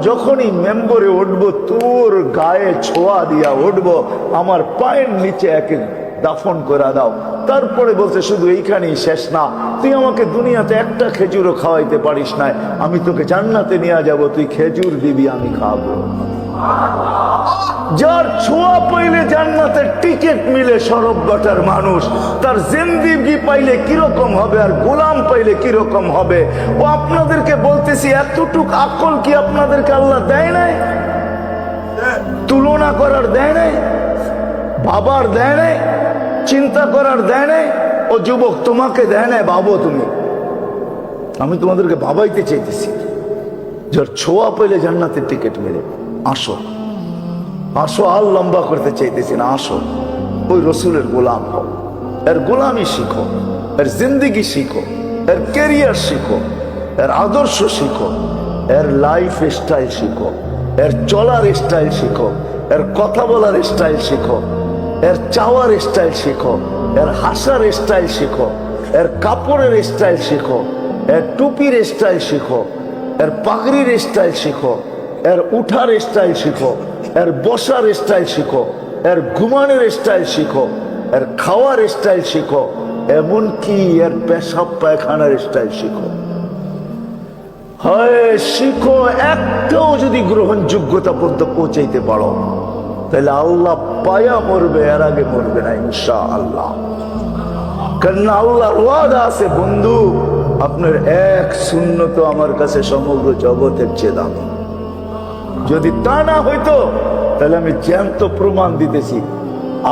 যখনই মেম্বরে উঠবো তোর গায়ে ছোঁয়া দিয়া উঠবো, আমার পায়ের নিচে দাফন করে দাও। তারপরে বলছে শুধু এইখানেই শেষ না, তুই আমাকে দুনিয়াতে একটা খেজুরও খাওয়াইতে পারিস না, আমি তোকে জান্নাতে নিয়ে যাব, তুই খেজুর দিবি, আমি খাবো। যার ছোঁয়া পাইলে জান্নাতের টিকিট মিলে সরব বাটার মানুষ, তার জিন্দেগি পাইলে কিরকম হবে আর গোলাম পাইলে কিরকম হবে। ও আপনাদেরকে বলতেছি, এতটুক আকল কি আপনাদেরকে আল্লাহ দেয় নাই? তুলনা করার দেয় নাই, ভাবার দেয় নাই, চিন্তা করার দেয় নাই? ও যুবক, তোমাকে দেয় নাই, ভাবো তুমি। আমি তোমাদেরকে ভাবাইতে চাইতেছি, যার ছোঁয়া পাইলে জান্নাতের টিকিট মিলে, আসো আসো। আর লম্বা করতে চাইতেছি না, আসো ওই রসুলের গোলাম হও, এর গোলামি শিখো, এর জিন্দিগি শিখো, এর ক্যারিয়ার শিখো, এর আদর্শ শিখো, এর লাইফ স্টাইল শিখো, এর চলার স্টাইল শিখো, এর কথা বলার স্টাইল শিখো, এর চাওয়ার স্টাইল শিখো, এর হাসার স্টাইল শিখো, এর কাপড়ের স্টাইল শিখো, এর টুপির স্টাইল শিখো, এর পাগড়ির স্টাইল শিখো, এর উঠার স্টাইল শিখো, এর বসার স্টাইল শিখো, এর ঘুমানোর স্টাইল শিখো, এর খাওয়ার স্টাইল শিখো, এমনকি এর পেশাব পায়খানার স্টাইল শিখো। হয় শিখো, একটাও যদি গ্রহণযোগ্যতা পর্যন্ত পৌঁছাইতে পারো, তাহলে আল্লাহ পায়া মরবে, এর আগে মরবে না ইনশাআল্লাহ। কারণ আল্লাহর ওয়াদা আছে, বন্ধু আপনার এক সুন্নত আমার কাছে সমগ্র জগতের চেয়ে দামি। যদি তা না হইতো তাহলে আমি জ্যান্ত প্রমাণ দিতেছি।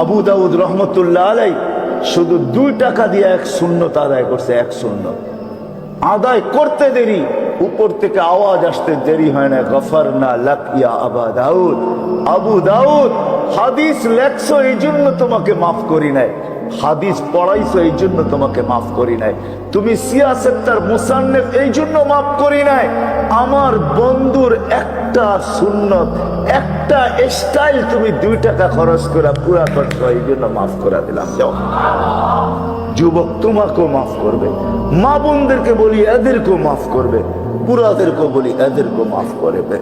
আবু দাউদ রহমতুল্লাহ আলাই শুধু 2 টাকা দিয়ে এক সুন্নত আদায় করছে। এক সুন্নত আদায় করতে দেরি, উপর থেকে আওয়াজ আসতে দেরি হয় না, গফরনা লাক ইয়া আবা দাউদ। আবু দাউদ, হাদিস লেখছো এই জন্য তোমাকে মাফ করি নাই, হাদিস পড়াইছো এই জন্য তোমাকে মাফ করি নাই, তুমি সিয়াসেত্তার মুসান্নেফ এই জন্য মাফ করি নাই। আমার বন্ধুর একটা সুন্নত, একটা স্টাইল তুমি 2 টাকা খরচ করে পুরা করছো, এই জন্য মাফ করে দিলাম। যাও যুবক, তোমাকেও মাফ করবে। মা বোনদেরকে বলি এদেরকেও মাফ করবে, পুরাদেরকেও বলি এদেরকেও মাফ করবে।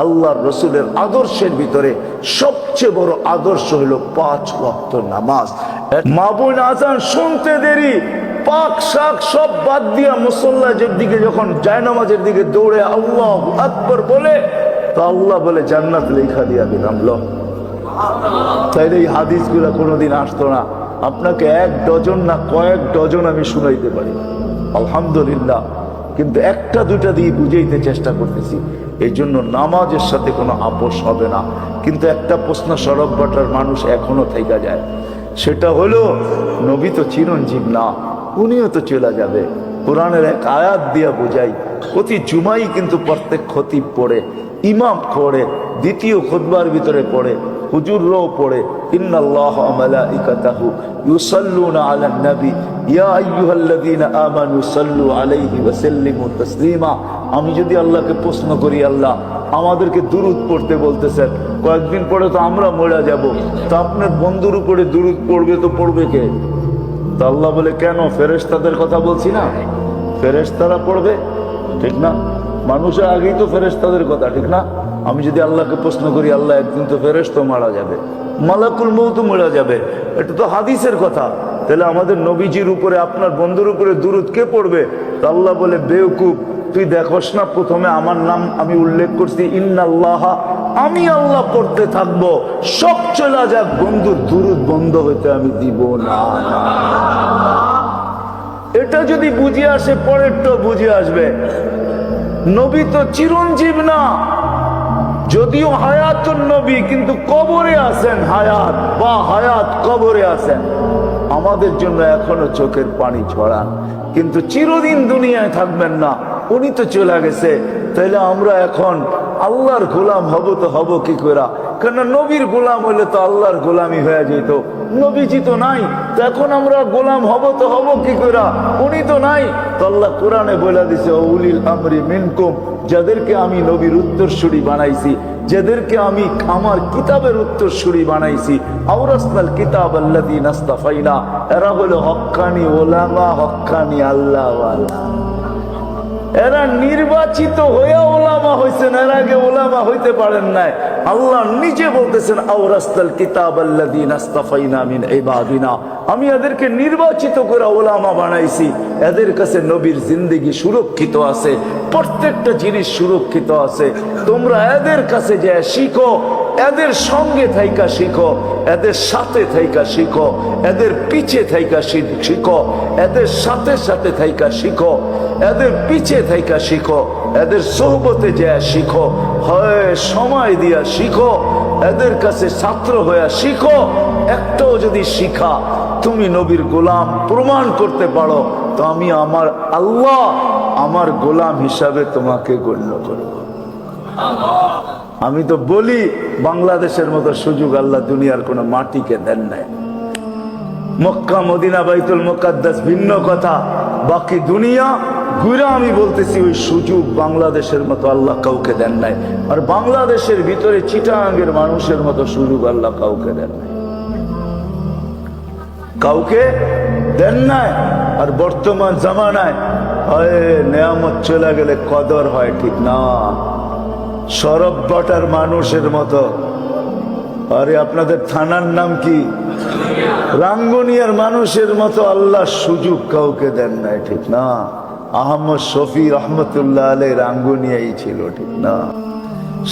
আল্লাহর রসুলের আদর্শের ভিতরে সবচেয়ে বড় আদর্শ হলো 5 ওয়াক্ত নামাজ। মা বোন আজান শুনতে দেরি, পাক শাক সব বাদ দিয়া মুসল্লার দিকে যখন জায়নামাজের দিকে দৌড়ে আল্লাহু আকবার বলে, তো আল্লাহ বলে জান্নাত লেখা দিয়া দিলাম। লো, তাইলে এই হাদিসগুলো কোনোদিন আসতো না। আপনাকে 1 ডজন না কয়েক ডজন আমি শুনাইতে পারি, আলহামদুলিল্লাহ, কিন্তু 1টা 2টা দিয়ে বুঝাইতে চেষ্টা করতেছি। এই জন্য নামাজের সাথে কোনো আপোষ হবে না। কিন্তু একটা প্রশ্ন সরব বাটার মানুষ এখনো থেকে যায়, সেটা হলো নবী তো চিরঞ্জীব না, উনিও তো চলে যাবে। কোরআনের এক আয়াত দিয়া বোঝাই, প্রতি জুমাই কিন্তু প্রত্যেক খতিব পড়ে, ইমাম পড়ে, দ্বিতীয় খুতবার ভিতরে পড়ে, হুজুররাও পড়ে, ইন্নাল্লাহা ওয়া মালাইকাতাহু ইউসাল্লুনা আলান নবী ইয়া আইয়ুহাল্লাযীনা আমানু সাল্লু আলাইহি ওয়া সাল্লিমু তাসলিমা। আমি যদি আল্লাহকে প্রশ্ন করি, আল্লাহ আমাদেরকে দুরূদ পড়তে বলতেছেন, কয়েকদিন পরে তো আমরা মরে যাব, তো আপনার বন্ধুর উপরে দুরূদ পড়বে তো পড়বে কে? তো আল্লাহ বলে, কেন? ফেরেশতাদের কথা বলছি না, ফেরেশতারা পড়বে, ঠিক না? মানুষের আগেই তো ফেরেশতাদের কথা, ঠিক না? আমি যদি আল্লাহকে প্রশ্ন করি, আল্লাহ একদিন তো ফেরেশতা মারা যাবে, মালাকুল মউত মারা যাবে, এটা তো হাদিসের কথা। তাহলে আমাদের নবীজির উপরে, আপনার বন্ধুর উপরে দুরূদ কে পড়বে? তো আল্লাহ বলে, বেওকুফ, তুই দেখোস না প্রথমে আমার নাম আমি উল্লেখ করছি, ইন্নাল্লাহা, আমি আল্লাহ পড়তে থাকবো, সব চলে যাক, বন্ধুর দুরূদ বন্ধ হইতে আমি দিব না। এটা যদি বুঝে আসে, পরেরটা বুঝে আসবে। নবী তো চিরঞ্জীব না, যদিও হায়াতুন নবী, কিন্তু কবরে আছেন, হায়াত বা হায়াত কবরে আছেন। আমাদের জন্য এখনো চোখের পানি ছড়ান, কিন্তু চিরদিন দুনিয়ায় থাকবেন না, উনি তো চলে গেছে। তাইলে আমরা এখন আল্লাহর গোলাম হব, তো হব কি করে? কেন নবীর গোলাম হইলে তো আল্লাহর গোলামি হয়ে যেত, নবীজি তো নাই, তো এখন আমরা গোলাম হব তো হব কি করে? উনি তো নাই। তো আল্লাহ কোরআনে বলে দিছে, উলিল আমরি মিনকুম, যাদেরকে আমি নবীর উত্তরসূরি বানাইছি, যাদেরকে আমি আমার কিতাবের উত্তরসূরি বানাইছি, আওরাসনাল কিতাব আল্লাযীনা ইসতাফাইনা, এরা হলো হক্কানি ওলামা, হক্কানি আল্লাহওয়ালা। এরা নির্বাচিত হয়ে ওলামা হয়েছেন, এর আগে ওলামা হইতে পারেন নাই। আল্লাহ নিজে বলতেছেন আওরাসতাল কিতাব আল্লাযীনা ইসতাফাইনা মিন ইবাদিনা, আমি এদেরকে নির্বাচিত করে ওলামা বানাইছি। এদের কাছে নবীর জিন্দেগি সুরক্ষিত আছে, প্রত্যেকটা জিনিস সুরক্ষিত আছে। তোমরা এদের কাছে যে শিখো, এদের সঙ্গে থাইকা শিখো, এদের সাথে থাইকা শিখো, এদের পিছে থাইকা শিখো, এদের সাথে সাথে থাইকা শিখো, এদের পিছে থাইকা শিখো, এদের সোহবতে যায় শিখো, হয় সময় দিয়া শিখো, এদের কাছে ছাত্র হইয়া শিখো। একটাও যদি শিখা তুমি নবীর গোলাম প্রমাণ করতে পারো, তো আমি আমার আল্লাহ আমার গোলাম হিসাবে তোমাকে গণ্য করব। আমি তো বলি বাংলাদেশের মতো সুযোগ আল্লাহ দুনিয়ার কোনো মাটিকে দেন নাই। মক্কা মদিনা বাইতুল মুকাদ্দাস ভিন্ন কথা, বাকি দুনিয়া ঘুরে আমি বলতেছি ওই সুযোগ বাংলাদেশের মতো আল্লাহ কাউকে দেন নাই। আর বাংলাদেশের ভিতরে চিটাগাঙ্গের মানুষের মতো সুযোগ আল্লাহ কাউকে দেন নাই, কাউকে দেন নাই। আর বর্তমান জামানায় হয় নেয়ামত চলে গেলে কদর হয়, ঠিক না? সরব বাটার মানুষের মতো। আরে আপনাদের থানার নাম কি? রাঙ্গুনিয়ার মানুষের মতো আল্লাহ সুযোগ কাউকে দেন নাই, ঠিক না? আহমদ শফি রহমতুল্লাহ আলাই রাঙ্গুনিয়াই ছিল, ঠিক না?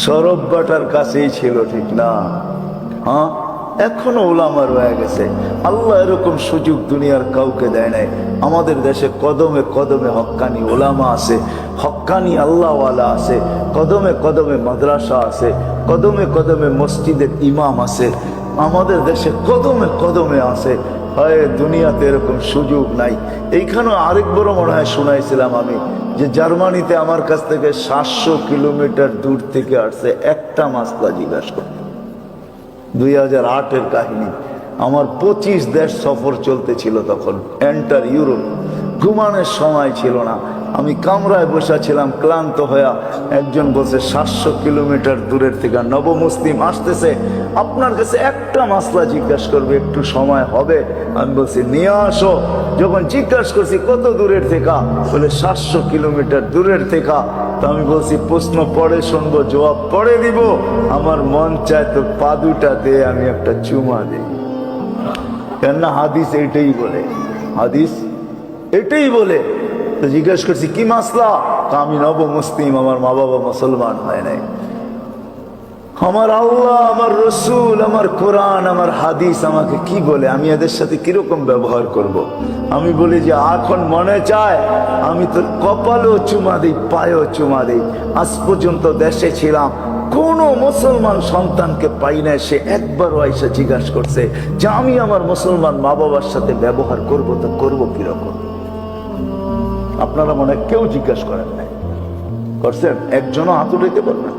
সরব বাটার কাছেই ছিল, ঠিক না? হ্যাঁ, এখনো ওলামা রয়ে গেছে। আল্লাহ এরকম সুযোগ দুনিয়ার কাউকে দেয় নাই। আমাদের দেশে কদমে কদমে হক্কানি ওলামা আছে, হক্কানি আল্লাহওয়ালা আছে, কদমে কদমে মাদ্রাসা আছে, কদমে কদমে মসজিদের ইমাম আছে, আমাদের দেশে কদমে কদমে আছে। হয় দুনিয়াতে এরকম সুযোগ নাই। এইখানেও আরেকবারও মনে হয় শোনাইছিলাম আমি, যে জার্মানিতে আমার কাছ থেকে 700 কিলোমিটার দূর থেকে আসছে একটা মাসলা জিজ্ঞাসা করতে। 2008-এর কাহিনী। আমার 25 দেশ সফর চলতেছিল তখন, এন্টার ইউরোপ। ঘুমানোর সময় ছিল না, আমি কামরায় বসেছিলাম ক্লান্ত হয়ে। একজন বলছে 700 কিলোমিটার দূরের থেকে নবমুসলিম আসতেছে, আপনার কাছে একটা মাসলা জিজ্ঞাসা করবে, একটু সময় হবে? আমি বলছি নিয়ে আসো। যখন জিজ্ঞাসা করছি কত দূরের থেকে, বলে 700 কিলোমিটার দূরের থেকে। তো আমি বলছি প্রশ্ন পরে শুনবো, জবাব পরে দিব। আমার মন চায় তো পা দুটা দিয়ে আমি একটা চুমা দিই। কেননা হাদিস এইটাই বলে, হাদিস এটাই বলে। তো জিজ্ঞেস করছি কি মাসলা? আমি নব মুসলিম, আমার মা বাবা মুসলমান হয় নাই। আমার আল্লাহ, আমার রসুল, আমার কোরআন, আমার হাদিস আমাকে কি বলে, আমি এদের সাথে কিরকম ব্যবহার করব। আমি বলি যে এখন মনে চায় আমি তোর কপালেও চুমা দিই, পায়েও চুমা দিই। আজ পর্যন্ত দেশে ছিলাম, কোন মুসলমান সন্তানকে পাই না সে একবারও আইসা জিজ্ঞাসা করছে যে আমি আমার মুসলমান মা বাবার সাথে ব্যবহার করব তো করবো কিরকম। আপনারা মনে হয় কেউ জিজ্ঞাসা করেন নাই, করছেন? একজনও হাত উঠাইতে পারবে না,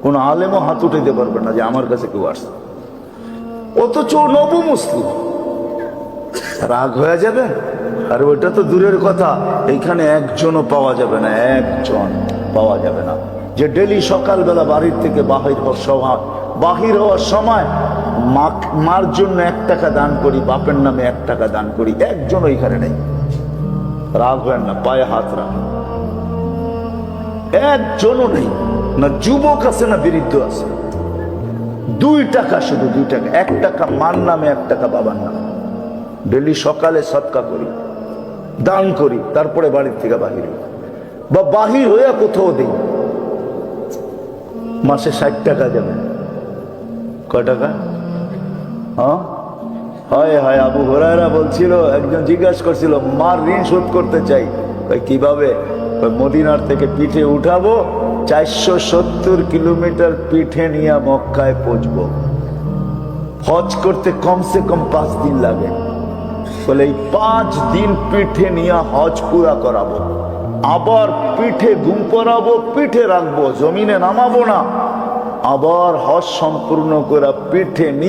কোন আলেমও হাত উঠাইতে পারবে না যে আমার কাছে কেউ আসছে। অথচ নব মুসলিম রাগ হয়ে যাবে। আর ওইটা তো দূরের কথা, এইখানে একজনও পাওয়া যাবে না, একজন পাওয়া যাবে না যে ডেলি সকালবেলা বাড়ির থেকে বাহির হওয়ার সময় মার জন্য 1 টাকা দান করি, বাপের নামে 1 টাকা দান করি। একজন ওইখানে নেই। রাগ হয় না, পায়ে হাত রাখ, একজনও নেই। না যুবক আছে না বৃদ্ধ আছে। 2 টাকা, শুধু 2 টাকা। 1 টাকা মার নামে, 1 টাকা বাবার নামে। ডেলি সকালে সৎকা করি, দান করি, তারপরে বাড়ির থেকে বাহির হই, বা বাহির হইয়া কোথাও দিই। মাসে 60 টাকা যাবে। কয় টাকা? হ্যাঁ, হয় হয়। আবু হুরায়রা বলছিল, একজন জিজ্ঞাসা করছিল মার ঋণ শোধ করতে চাই। কিভাবে? মদিনার থেকে পিঠে উঠাবো, 470 কিলোমিটার পিঠে নিয়ে মক্কায় পৌঁছবো। হজ করতে কমসে কম 5 দিন লাগে। বলে এই 5 দিন পিঠে নিয়ে হজ পুরা করাবো, আবার পিঠে ঘুম পড়াবো, পিঠে রাখবো, জমিনে নামাবো না, আবার হজ সম্পূর্ণ করা পিঠে